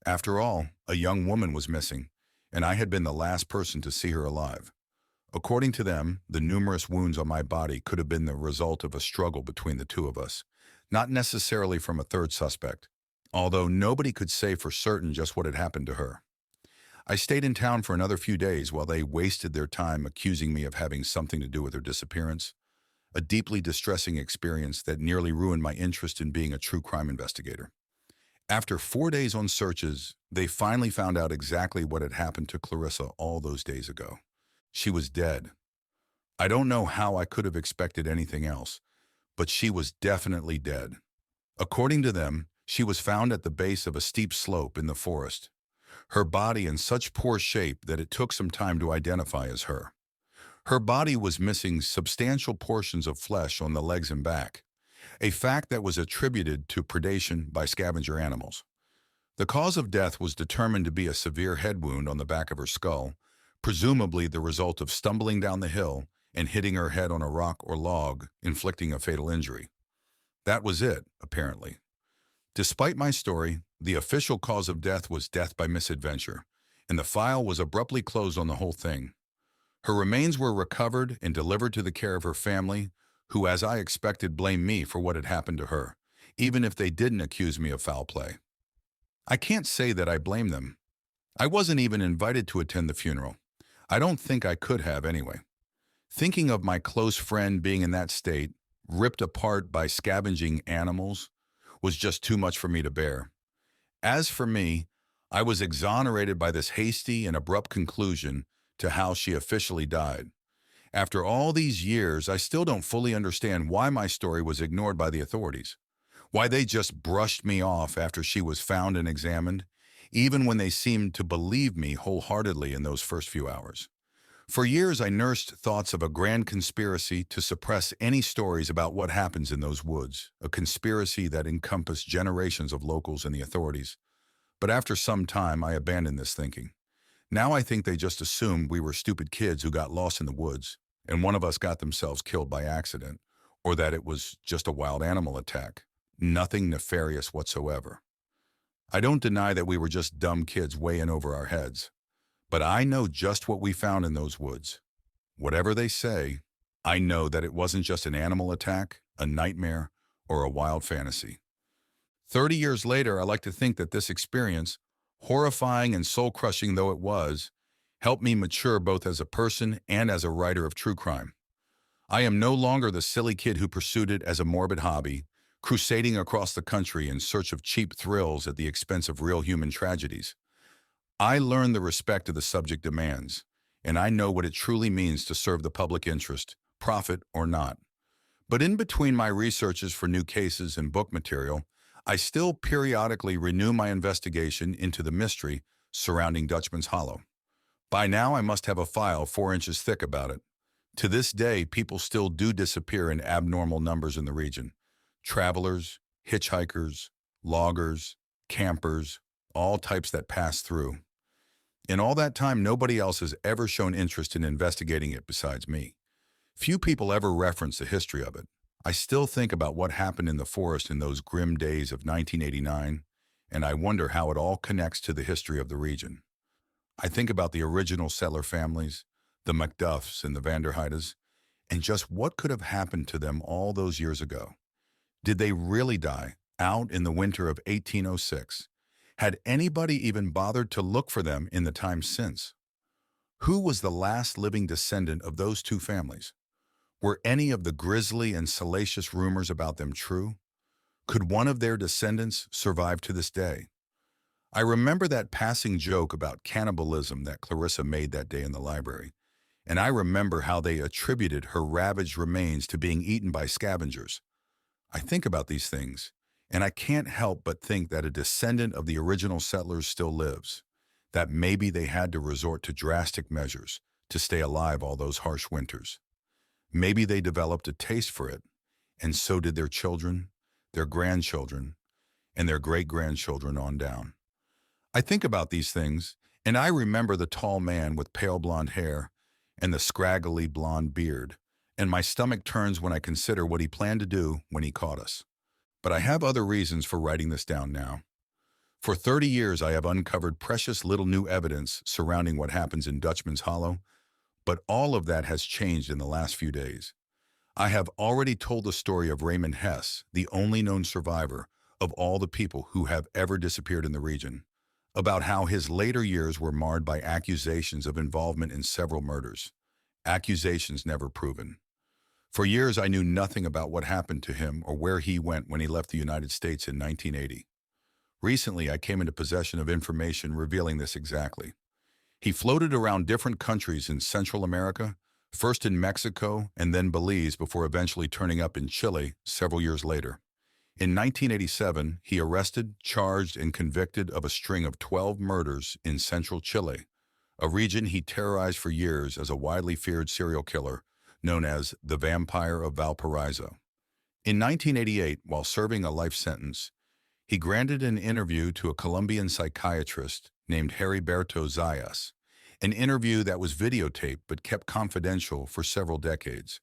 Speaker 2: After all, a young woman was missing, and I had been the last person to see her alive. According to them, the numerous wounds on my body could have been the result of a struggle between the two of us, not necessarily from a third suspect, although nobody could say for certain just what had happened to her. I stayed in town for another few days while they wasted their time accusing me of having something to do with her disappearance, a deeply distressing experience that nearly ruined my interest in being a true crime investigator. After 4 days on searches, they finally found out exactly what had happened to Clarissa all those days ago. She was dead. I don't know how I could have expected anything else, but she was definitely dead. According to them, she was found at the base of a steep slope in the forest, her body in such poor shape that it took some time to identify as her. Her body was missing substantial portions of flesh on the legs and back, a fact that was attributed to predation by scavenger animals. The cause of death was determined to be a severe head wound on the back of her skull, presumably the result of stumbling down the hill and hitting her head on a rock or log, inflicting a fatal injury. That was it, apparently. Despite my story, the official cause of death was death by misadventure, and the file was abruptly closed on the whole thing. Her remains were recovered and delivered to the care of her family, who, as I expected, blamed me for what had happened to her, even if they didn't accuse me of foul play. I can't say that I blame them. I wasn't even invited to attend the funeral. I don't think I could have anyway. Thinking of my close friend being in that state, ripped apart by scavenging animals, was just too much for me to bear. As for me, I was exonerated by this hasty and abrupt conclusion to how she officially died. After all these years, I still don't fully understand why my story was ignored by the authorities, why they just brushed me off after she was found and examined, even when they seemed to believe me wholeheartedly in those first few hours. For years, I nursed thoughts of a grand conspiracy to suppress any stories about what happens in those woods, a conspiracy that encompassed generations of locals and the authorities. But after some time, I abandoned this thinking. Now I think they just assumed we were stupid kids who got lost in the woods, and one of us got themselves killed by accident, or that it was just a wild animal attack. Nothing nefarious whatsoever. I don't deny that we were just dumb kids way in over our heads, but I know just what we found in those woods. Whatever they say, I know that it wasn't just an animal attack, a nightmare, or a wild fantasy. 30 years later, I like to think that this experience, horrifying and soul-crushing though it was, helped me mature both as a person and as a writer of true crime. I am no longer the silly kid who pursued it as a morbid hobby, crusading across the country in search of cheap thrills at the expense of real human tragedies. I learned the respect the subject demands, and I know what it truly means to serve the public interest, profit or not. But in between my researches for new cases and book material, I still periodically renew my investigation into the mystery surrounding Dutchman's Hollow. By now, I must have a file 4 inches thick about it. To this day, people still do disappear in abnormal numbers in the region. Travelers, hitchhikers, loggers, campers, all types that pass through. In all that time, nobody else has ever shown interest in investigating it besides me. Few people ever reference the history of it. I still think about what happened in the forest in those grim days of 1989, and I wonder how it all connects to the history of the region. I think about the original settler families, the Macduffs and the Vanderheides, and just what could have happened to them all those years ago. Did they really die out in the winter of 1806? Had anybody even bothered to look for them in the time since? Who was the last living descendant of those two families? Were any of the grisly and salacious rumors about them true? Could one of their descendants survive to this day? I remember that passing joke about cannibalism that Clarissa made that day in the library, and I remember how they attributed her ravaged remains to being eaten by scavengers. I think about these things, and I can't help but think that a descendant of the original settlers still lives, that maybe they had to resort to drastic measures to stay alive all those harsh winters. Maybe they developed a taste for it, and so did their children, their grandchildren, and their great-grandchildren on down. I think about these things, and I remember the tall man with pale blonde hair and the scraggly blonde beard, and my stomach turns when I consider what he planned to do when he caught us. But I have other reasons for writing this down now. For 30 years, I have uncovered precious little new evidence surrounding what happens in Dutchman's Hollow, but all of that has changed in the last few days. I have already told the story of Raymond Hess, the only known survivor of all the people who have ever disappeared in the region, about how his later years were marred by accusations of involvement in several murders, accusations never proven. For years, I knew nothing about what happened to him or where he went when he left the United States in 1980. Recently, I came into possession of information revealing this exactly. He floated around different countries in Central America, first in Mexico and then Belize before eventually turning up in Chile several years later. In 1987, he arrested, charged, and convicted of a string of 12 murders in central Chile, a region he terrorized for years as a widely feared serial killer known as the Vampire of Valparaiso. In 1988, while serving a life sentence, he granted an interview to a Colombian psychiatrist named Heriberto Zayas, an interview that was videotaped but kept confidential for several decades.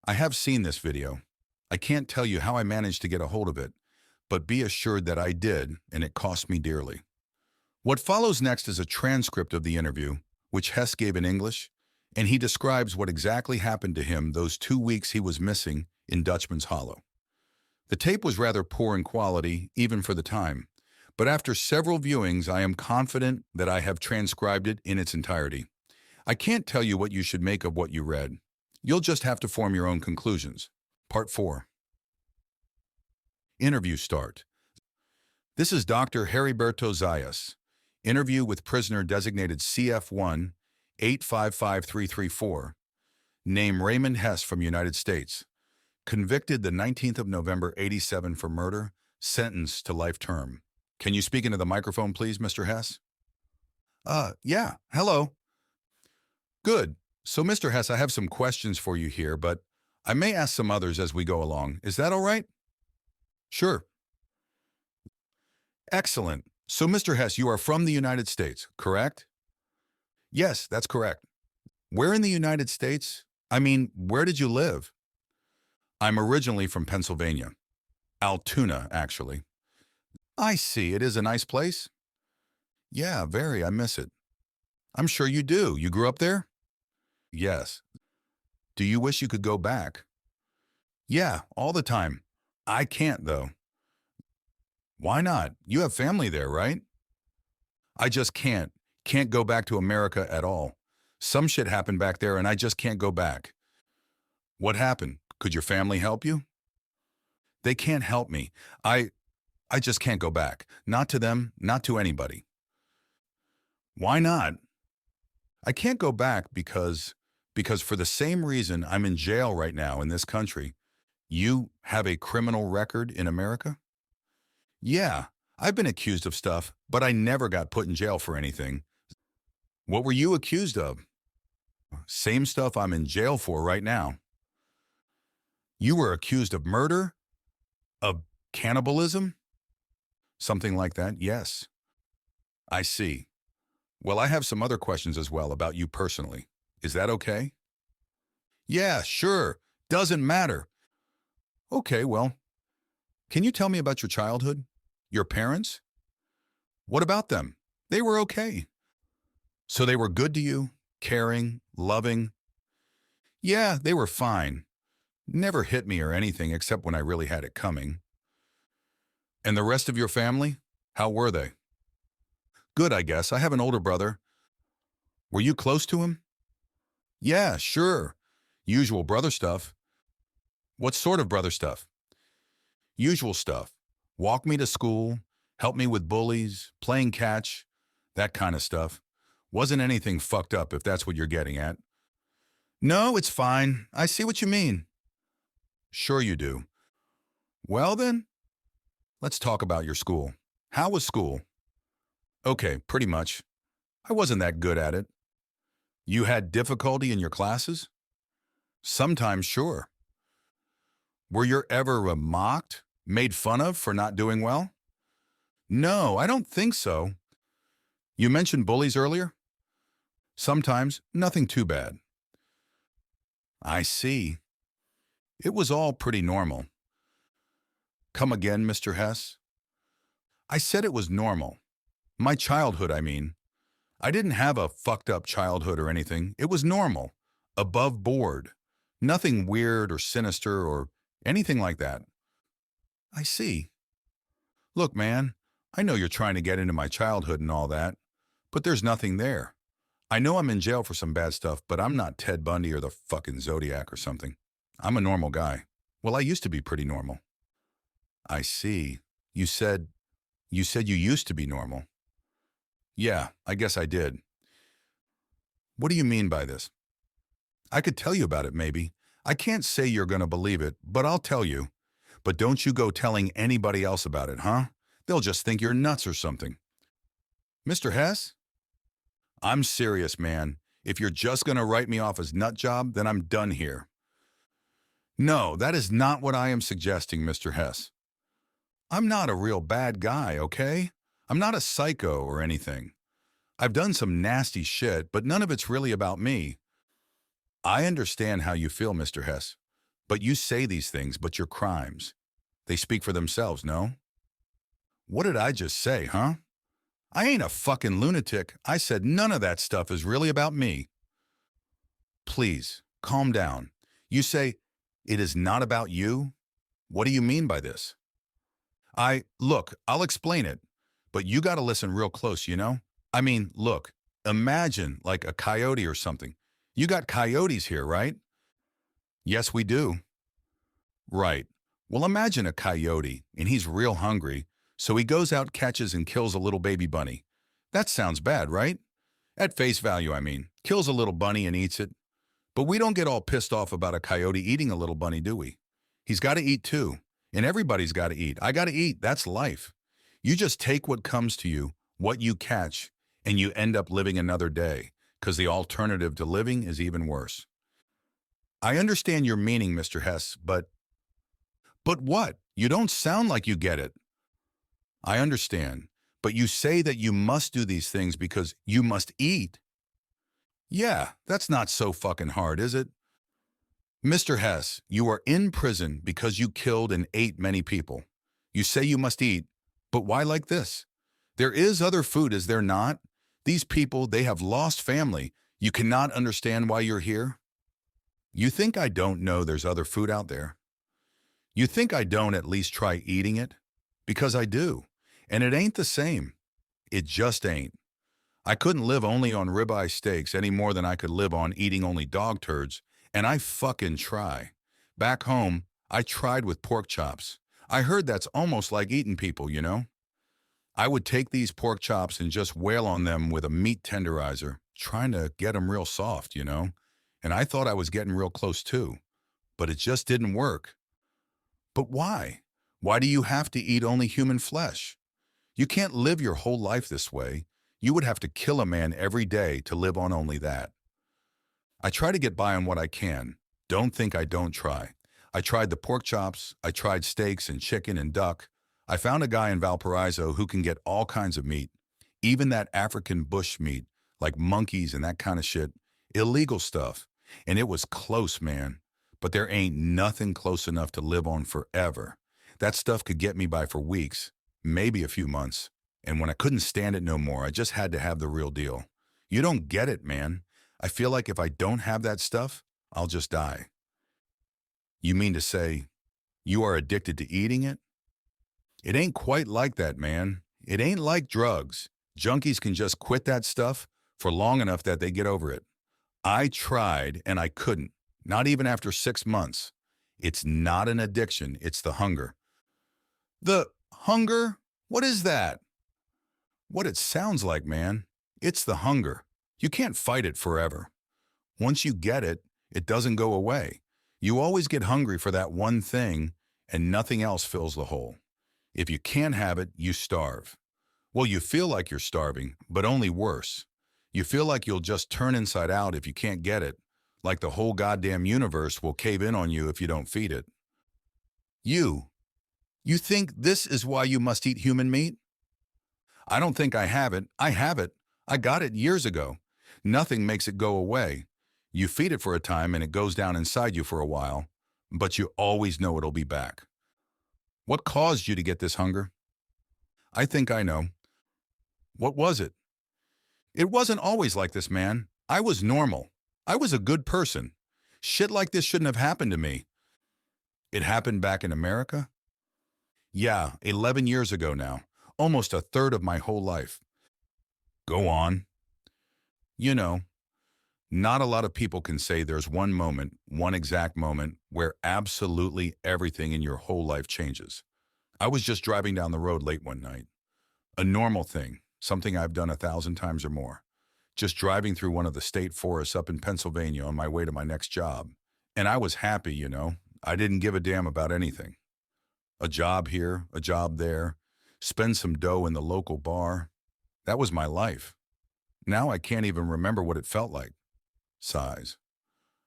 Speaker 2: I have seen this video. I can't tell you how I managed to get a hold of it, but be assured that I did, and it cost me dearly. What follows next is a transcript of the interview, which Hess gave in English, and he describes what exactly happened to him those 2 weeks he was missing in Dutchman's Hollow. The tape was rather poor in quality, even for the time, but after several viewings, I am confident that I have transcribed it in its entirety. I can't tell you what you should make of what you read. You'll just have to form your own conclusions. Part 4. Interview start. This is Dr. Heriberto Zayas. Interview with prisoner designated CF1 855334. Name Raymond Hess from United States. Convicted the 19th of November 87 for murder, sentenced to life term. Can you speak into the microphone, please, Mr. Hess? Yeah. Hello. Good. So, Mr. Hess, I have some questions for you here, but I may ask some others as we go along. Is that all right? Sure. Excellent. So, Mr. Hess, you are from the United States, correct? Yes, that's correct. Where in the United States? I mean, where did you live? I'm originally from Pennsylvania. Altoona, actually. I see. It is a nice place? Yeah, very. I miss it. I'm sure you do. You grew up there? Yes. Do you wish you could go back? Yeah, all the time. I can't, though. Why not? You have family there, right? I just can't. Can't go back to America at all. Some shit happened back there and I just can't go back. What happened? Could your family help you? They can't help me. I just can't go back. Not to them, not to anybody. Why not? I can't go back because for the same reason I'm in jail right now in this country. You have a criminal record in America? Yeah, I've been accused of stuff, but I never got put in jail for anything. What were you accused of? Same stuff I'm in jail for right now. You were accused of murder? Of cannibalism? Something like that, yes. I see. Well, I have some other questions as well about you personally. Is that okay? Yeah, sure. Doesn't matter. Okay, well, can you tell me about your childhood? Your parents? What about them? They were okay. So they were good to you? Caring? Loving? Yeah, they were fine. Never hit me or anything except when I really had it coming. And the rest of your family? How were they? Good, I guess. I have an older brother. Were you close to him? Yeah, sure. Usual brother stuff. What sort of brother stuff? Usual stuff. Walk me to school, help me with bullies, playing catch, that kind of stuff. Wasn't anything fucked up if that's what you're getting at. No, it's fine. I see what you mean. Sure you do. Well then, let's talk about your school. How was school? Okay, pretty much. I wasn't that good at it. You had difficulty in your classes? Sometimes, sure. Were you ever mocked, made fun of for not doing well? No, I don't think so. You mentioned bullies earlier? Sometimes, nothing too bad. I see. It was all pretty normal. Come again, Mr. Hess? I said it was normal. My childhood, I mean. I didn't have a fucked up childhood or anything. It was normal. Above board. Nothing weird or sinister or anything like that. I see. Look, man, I know you're trying to get into my childhood and all that, but there's nothing there. I know I'm in jail for some bad stuff, but I'm not Ted Bundy or the fucking Zodiac or something. I'm a normal guy. Well, I used to be pretty normal. I see. You said you used to be normal. Yeah, I guess I did. What do you mean by this? I could tell you about it, maybe. I can't say you're going to believe it, but I'll tell you. But don't you go telling anybody else about it, huh? They'll just think you're nuts or something. Mr. Hess? I'm serious, man. If you're just going to write me off as nut job, then I'm done here. No, that is not what I am suggesting, Mr. Hess. I'm not a real bad guy, okay? I'm not a psycho or anything. I've done some nasty shit, but none of it's really about me. I understand how you feel, Mr. Hess, but you say these things, but your crimes. They speak for themselves, no? What did I just say, huh? I ain't a fucking lunatic. I said none of that stuff is really about me. Please, calm down. You say, it is not about you? What do you mean by this? Look, I'll explain it, but you gotta listen real close, you know? I mean, look, imagine like a coyote or something. You got coyotes here, right? Yes, we do. Right. Well, imagine a coyote, and he's real hungry, so he goes out, catches, and kills a little baby bunny. That sounds bad, right? At face value, I mean. Kills a little bunny and eats it. But we don't get all pissed off about a coyote eating a little bunny, do we? He's got to eat too. And everybody's got to eat. I got to eat. That's life. You just take what comes to you, what you catch, and you end up living another day, because the alternative to living is even worse. I understand your meaning, Mr. Hess, but what? You don't sound like you get it. I understand, but you say that you must do these things because you must eat. Yeah, that's not so fucking hard, is it? Mr. Hess, you are in prison because you killed and ate many people. You say you must eat, but why like this? There is other food, is there not? These people, they have lost family. You cannot understand why you're here? You think I don't know there's other food out there? You think I don't at least try eating it? Because I do. And it ain't the same. It just ain't. I couldn't live only on ribeye steaks any more than I could live on eating only dog turds, and I fucking try. Back home, I tried with pork chops. I heard that's almost like eating people, you know? I would take these pork chops and just wail on them with a meat tenderizer, trying to get them real soft, you know? And I thought I was getting real close too. But it just didn't work. But why? Why do you have to eat only human flesh? You can't live your whole life this way. You would have to kill a man every day to live on only that. I try to get by on what I can. Don't think I don't try. I tried the pork chops. I tried steaks and chicken and duck. I found a guy in Valparaiso who can get all kinds of meat, even that African bush meat, like monkeys and that kind of shit, illegal stuff. And it was close, man. But there ain't nothing close enough to live on forever. That stuff could get me by for weeks, maybe a few months. And when I couldn't stand it no more, I just had to have the real deal. You don't get it, man. I feel like if I don't have that stuff, I'll just die. You mean to say you are addicted to eating it? It ain't quite like that, man. It ain't like drugs. Junkies can just quit that stuff for long enough that they get over it. I tried and I couldn't, not even after 6 months. It's not an addiction, it's the hunger. The hunger? What is that? What it sounds like, man. It's the hunger. You can't fight it forever. Once you get it, it doesn't go away. You always get hungry for that one thing, and nothing else fills the hole. If you can't have it, you starve. Well, you feel like you're starving, but only worse. You feel like you'll just turn inside out if you can't get it, like the whole goddamn universe will cave in on you if you don't feed it. You. You think this is why you must eat human meat? I don't think I have it. I have it. I got it years ago. Nothing makes it go away. You feed it for a time and it goes down inside you for a while, but you always know it'll be back. What caused you to get this hunger? I think I know. What was it? It wasn't always like this, man. I was normal. I was a good person. Shit like this shouldn't have happened to me. It happened back in America? Yeah, 11 years ago now. Almost a third of my whole life. Go on. You know, not a lot of people can say there's one moment, one exact moment, where absolutely everything in your whole life changes. I was just driving down the road late one night. A normal thing, something I've done 1,000 times or more. Just driving through one of the state forests up in Pennsylvania on my way to my next job. And I was happy, you know. I didn't give a damn about anything. A job here, a job there, spend some dough in the local bar. That was my life. Now I can't even remember what it felt like. Sighs.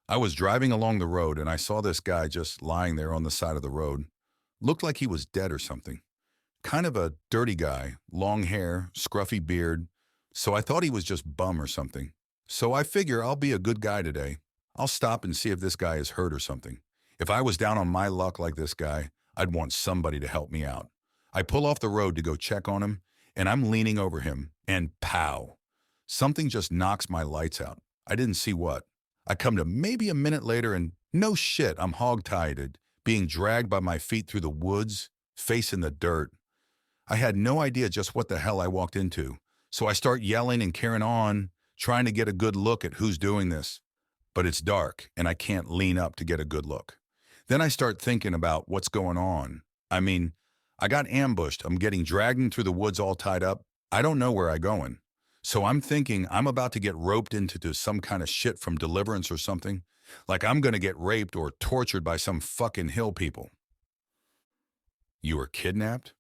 Speaker 2: I was driving along the road and I saw this guy just lying there on the side of the road. Looked like he was dead or something. Kind of a dirty guy, long hair, scruffy beard. So I thought he was just bum or something. So I figure I'll be a good guy today. I'll stop and see if this guy is hurt or something. If I was down on my luck like this guy, I'd want somebody to help me out. I pull off the road to go check on him, and I'm leaning over him, and pow! Something just knocks my lights out. I didn't see what. I come to maybe a minute later, and no shit, I'm hog-tied, being dragged by my feet through the woods, face in the dirt. I had no idea just what the hell I walked into, so I start yelling and carrying on, trying to get a good look at who's doing this. But it's dark, and I can't lean up to get a good look. Then I start thinking about what's going on. I mean, I got ambushed. I'm getting dragged through the woods all tied up. I don't know where I'm going. So I'm thinking I'm about to get roped into some kind of shit from Deliverance or something. Like I'm going to get raped or tortured by some fucking hill people. You were kidnapped?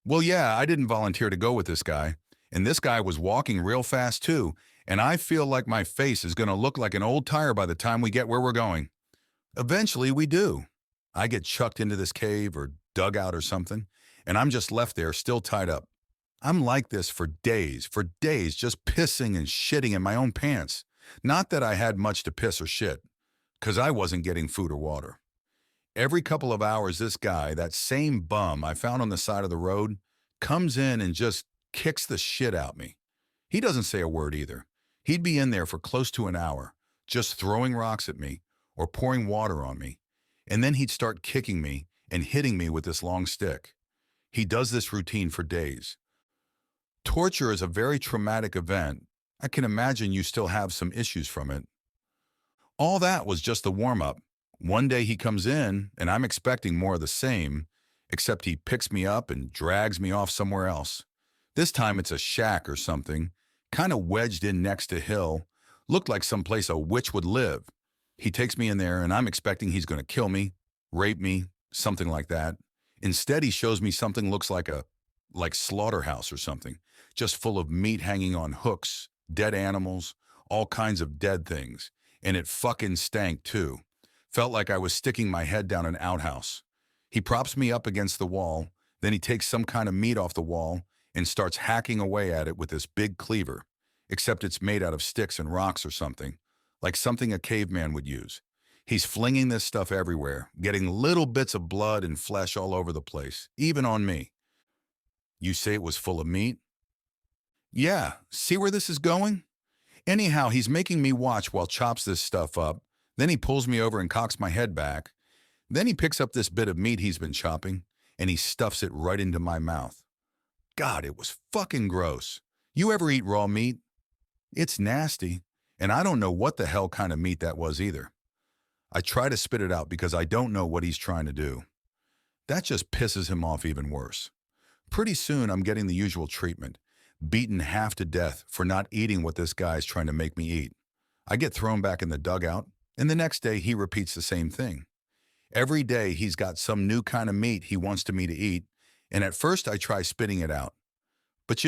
Speaker 2: Well, yeah, I didn't volunteer to go with this guy. And this guy was walking real fast too. And I feel like my face is going to look like an old tire by the time we get where we're going. Eventually we do. I get chucked into this cave or dug out or something, and I'm just left there still tied up. I'm like this for days, just pissing and shitting in my own pants. Not that I had much to piss or shit, because I wasn't getting food or water. Every couple of hours, this guy, that same bum I found on the side of the road, comes in and just kicks the shit out me. He doesn't say a word either. He'd be in there for close to an hour, just throwing rocks at me or pouring water on me, and then he'd start kicking me and hitting me with this long stick. He does this routine for days. Torture is a very traumatic event. I can imagine you still have some issues from it. All that was just the warm-up. One day he comes in, and I'm expecting more of the same, except he picks me up and drags me off somewhere else. This time it's a shack or something, kind of wedged in next to a hill, looked like someplace a witch would live. He takes me in there, and I'm expecting he's going to kill me, rape me, something like that. Instead, he shows me something looks like slaughterhouse or something, just full of meat hanging on hooks, dead animals, all kinds of dead things. And it fucking stank, too. Felt like I was sticking my head down an outhouse. He props me up against the wall, then he takes some kind of meat off the wall and starts hacking away at it with this big cleaver, except it's made out of sticks and rocks or something, like something a caveman would use. He's flinging this stuff everywhere, getting little bits of blood and flesh all over the place, even on me. You say it was full of meat? Yeah, see where this is going? Anyhow, he's making me watch while chops this stuff up, then he pulls me over and cocks my head back. Then he picks up this bit of meat he's been chopping, and he stuffs it right into my mouth. God, it was fucking gross. You ever eat raw meat? It's nasty. And I don't know what the hell kind of meat that was either. I try to spit it out because I don't know what he's trying to do. That just pisses him off even worse. Pretty soon I'm getting the usual treatment, beaten half to death for not eating what this guy's trying to make me eat. I get thrown back in the dugout, and the next day he repeats the same thing. Every day he's got some new kind of meat he wants me to eat, and at first I try spitting it out. But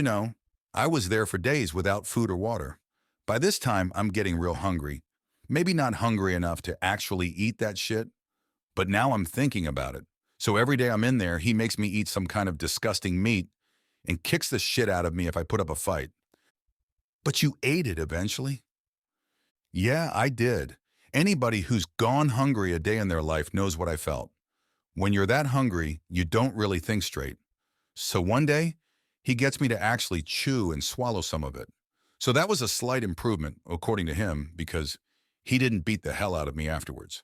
Speaker 2: I was there for days without food or water. By this time, I'm getting real hungry. Maybe not hungry enough to actually eat that shit, but now I'm thinking about it. So every day I'm in there, he makes me eat some kind of disgusting meat and kicks the shit out of me if I put up a fight. But you ate it eventually? Yeah, I did. Anybody who's gone hungry a day in their life knows what I felt. When you're that hungry, you don't really think straight. So one day, he gets me to actually chew and swallow some of it. So that was a slight improvement, according to him, because he didn't beat the hell out of me afterwards.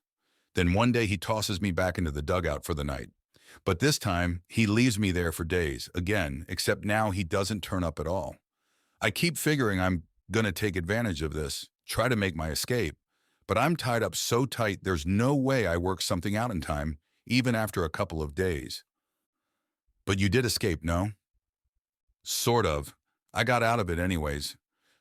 Speaker 2: Then one day he tosses me back into the dugout for the night. But this time, he leaves me there for days, again, except now he doesn't turn up at all. I keep figuring I'm gonna take advantage of this, try to make my escape, but I'm tied up so tight there's no way I work something out in time, even after a couple of days. But you did escape, no? Sort of. I got out of it anyways.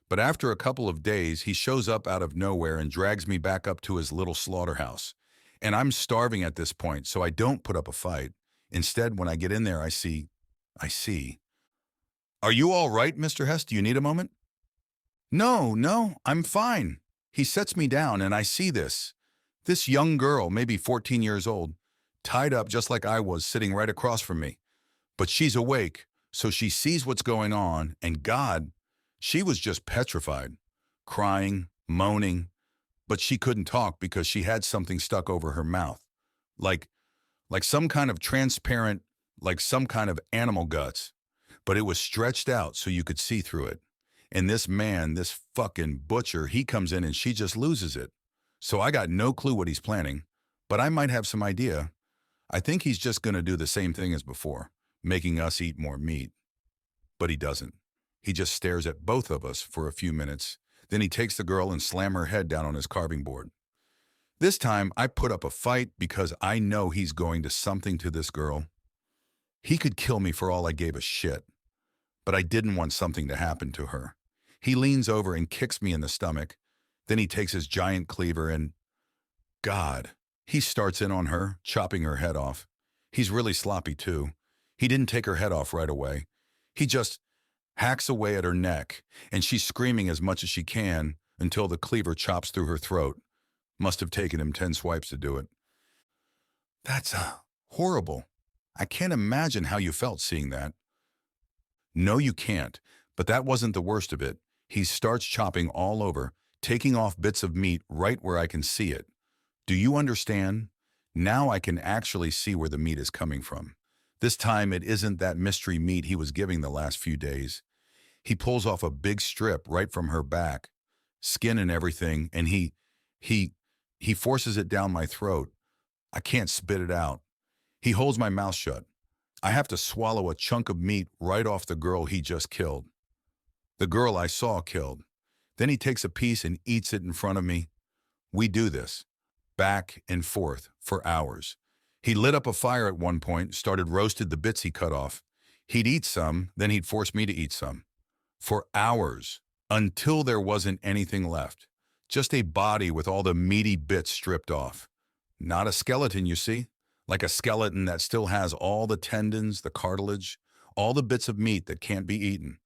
Speaker 2: But after a couple of days, he shows up out of nowhere and drags me back up to his little slaughterhouse. And I'm starving at this point, so I don't put up a fight. Instead, when I get in there, I see. Are you all right, Mr. Hess? Do you need a moment? No, I'm fine. He sets me down and I see this young girl, maybe 14 years old, tied up just like I was, sitting right across from me. But she's awake, so she sees what's going on, and God, she was just petrified, crying, moaning, but she couldn't talk because she had something stuck over her mouth, like some kind of transparent, like some kind of animal guts, but it was stretched out so you could see through it. And this man, this fucking butcher, he comes in and she just loses it. So I got no clue what he's planning, but I might have some idea. I think he's just going to do the same thing as before, making us eat more meat. But he doesn't. He just stares at both of us for a few minutes. Then he takes the girl and slams her head down on his carving board. This time, I put up a fight because I know he's going to something to this girl. He could kill me for all I gave a shit. But I didn't want something to happen to her. He leans over and kicks me in the stomach. Then he takes his giant cleaver and, God, he starts in on her, chopping her head off. He's really sloppy too. He didn't take her head off right away. He just hacks away at her neck, and she's screaming as much as she can until the cleaver chops through her throat. Must have taken him 10 swipes to do it. That's horrible. I can't imagine how you felt seeing that. No, you can't. But that wasn't the worst of it. He starts chopping all over, taking off bits of meat right where I can see it. Do you understand? Now I can actually see where the meat is coming from. This time it isn't that mystery meat he was giving the last few days. He pulls off a big strip right from her back, skin and everything, and he forces it down my throat. I can't spit it out. He holds my mouth shut. I have to swallow a chunk of meat right off the girl he just killed. The girl I saw killed. Then he takes a piece and eats it in front of me. We do this, back and forth, for hours. He lit up a fire at one point, started roasted the bits he cut off. He'd eat some, then he'd force me to eat some. For hours, until there wasn't anything left. Just a body with all the meaty bits stripped off. Not a skeleton, you see? Like a skeleton that still has all the tendons, the cartilage, all the bits of meat that can't be eaten.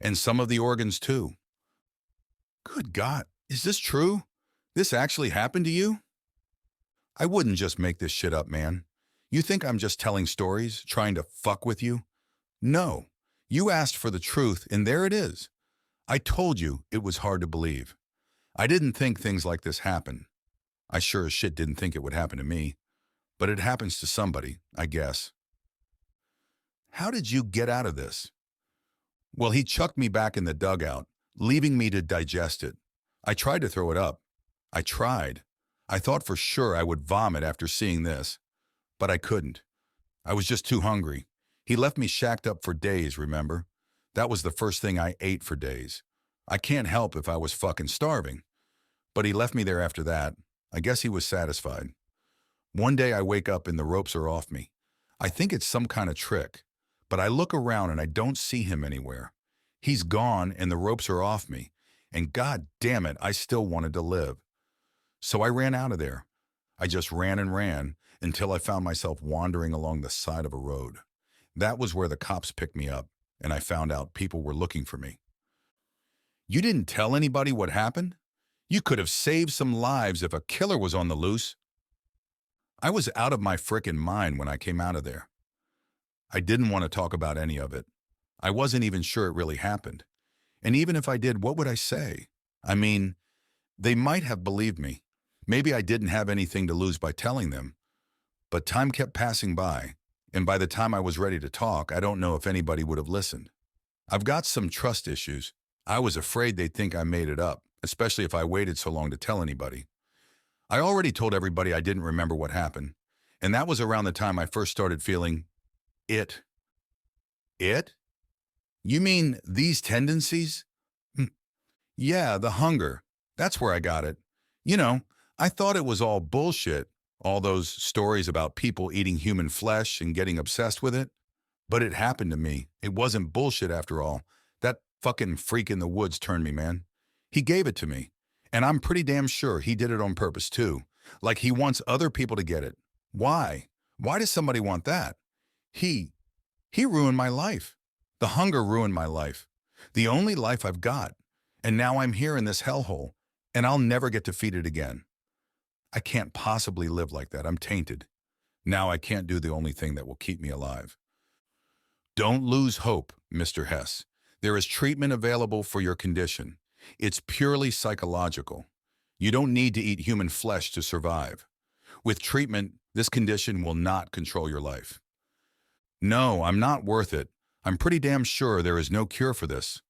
Speaker 2: And some of the organs, too. Good God, is this true? This actually happened to you? I wouldn't just make this shit up, man. You think I'm just telling stories, trying to fuck with you? No. You asked for the truth, and there it is. I told you it was hard to believe. I didn't think things like this happen. I sure as shit didn't think it would happen to me. But it happens to somebody, I guess. How did you get out of this? Well, he chucked me back in the dugout, leaving me to digest it. I tried to throw it up. I tried. I thought for sure I would vomit after seeing this. But I couldn't. I was just too hungry. He left me shacked up for days, remember? That was the first thing I ate for days. I can't help if I was fucking starving. But he left me there after that. I guess he was satisfied. One day I wake up and the ropes are off me. I think it's some kind of trick. But I look around and I don't see him anywhere. He's gone and the ropes are off me. And God damn it, I still wanted to live. So I ran out of there. I just ran and ran. until I found myself wandering along the side of a road. That was where the cops picked me up, and I found out people were looking for me. You didn't tell anybody what happened? You could have saved some lives if a killer was on the loose. I was out of my frickin' mind when I came out of there. I didn't want to talk about any of it. I wasn't even sure it really happened. And even if I did, what would I say? I mean, they might have believed me. Maybe I didn't have anything to lose by telling them. But time kept passing by, and by the time I was ready to talk, I don't know if anybody would have listened. I've got some trust issues. I was afraid they'd think I made it up, especially if I waited so long to tell anybody. I already told everybody I didn't remember what happened, and that was around the time I first started feeling it. It? You mean these tendencies? Yeah, the hunger. That's where I got it. You know, I thought it was all bullshit, all those stories about people eating human flesh and getting obsessed with it. But it happened to me. It wasn't bullshit after all. That fucking freak in the woods turned me, man. He gave it to me. And I'm pretty damn sure he did it on purpose too. Like he wants other people to get it. Why? Why does somebody want that? He ruined my life. The hunger ruined my life. The only life I've got. And now I'm here in this hellhole, and I'll never get to feed it again. I can't possibly live like that. I'm tainted. Now I can't do the only thing that will keep me alive. Don't lose hope, Mr. Hess. There is treatment available for your condition. It's purely psychological. You don't need to eat human flesh to survive. With treatment, this condition will not control your life. No, I'm not worth it. I'm pretty damn sure there is no cure for this.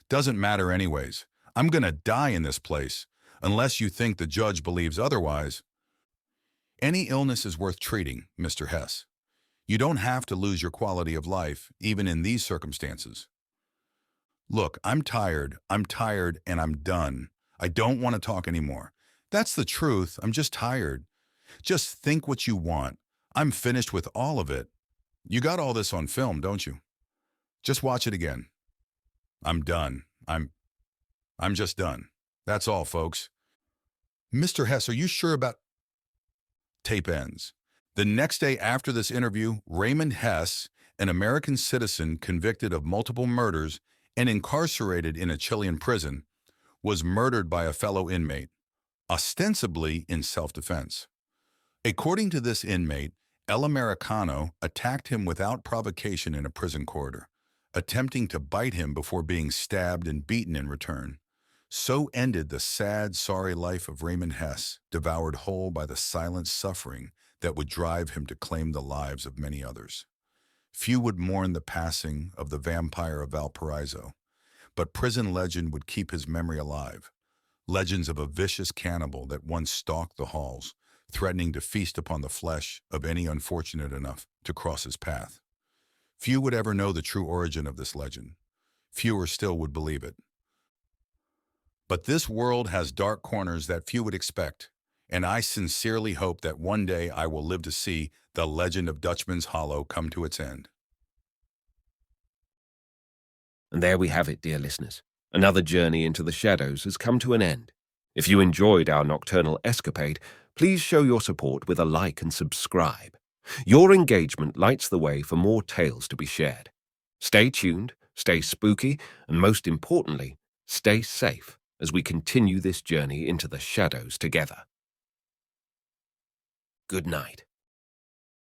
Speaker 2: Doesn't matter anyways. I'm gonna die in this place, unless you think the judge believes otherwise. Any illness is worth treating, Mr. Hess. You don't have to lose your quality of life, even in these circumstances. Look, I'm tired, and I'm done. I don't want to talk anymore. That's the truth. I'm just tired. Just think what you want. I'm finished with all of it. You got all this on film, don't you? Just watch it again. I'm done. I'm just done. That's all, folks. Mr. Hess, are you sure about... Tape ends. The next day after this interview, Raymond Hess, an American citizen convicted of multiple murders and incarcerated in a Chilean prison, was murdered by a fellow inmate, ostensibly in self-defense. According to this inmate, El Americano attacked him without provocation in a prison corridor, attempting to bite him before being stabbed and beaten in return. So ended the sad, sorry life of Raymond Hess, devoured whole by the silent suffering that would drive him to claim the lives of many others. Few would mourn the passing of the vampire of Valparaiso, but prison legend would keep his memory alive. Legends of a vicious cannibal that once stalked the halls, threatening to feast upon the flesh of any unfortunate enough to cross his path. Few would ever know the true origin of this legend. Fewer still would believe it. But this world has dark corners that few would expect, and I sincerely hope that one day I will live to see the legend of Dutchman's Hollow come to its end.
Speaker 1: And there we have it, dear listeners. Another journey into the shadows has come to an end. If you enjoyed our nocturnal escapade, please show your support with a like and subscribe. Your engagement lights the way for more tales to be shared. Stay tuned, stay spooky, and most importantly, stay safe as we continue this journey into the shadows together. Good night.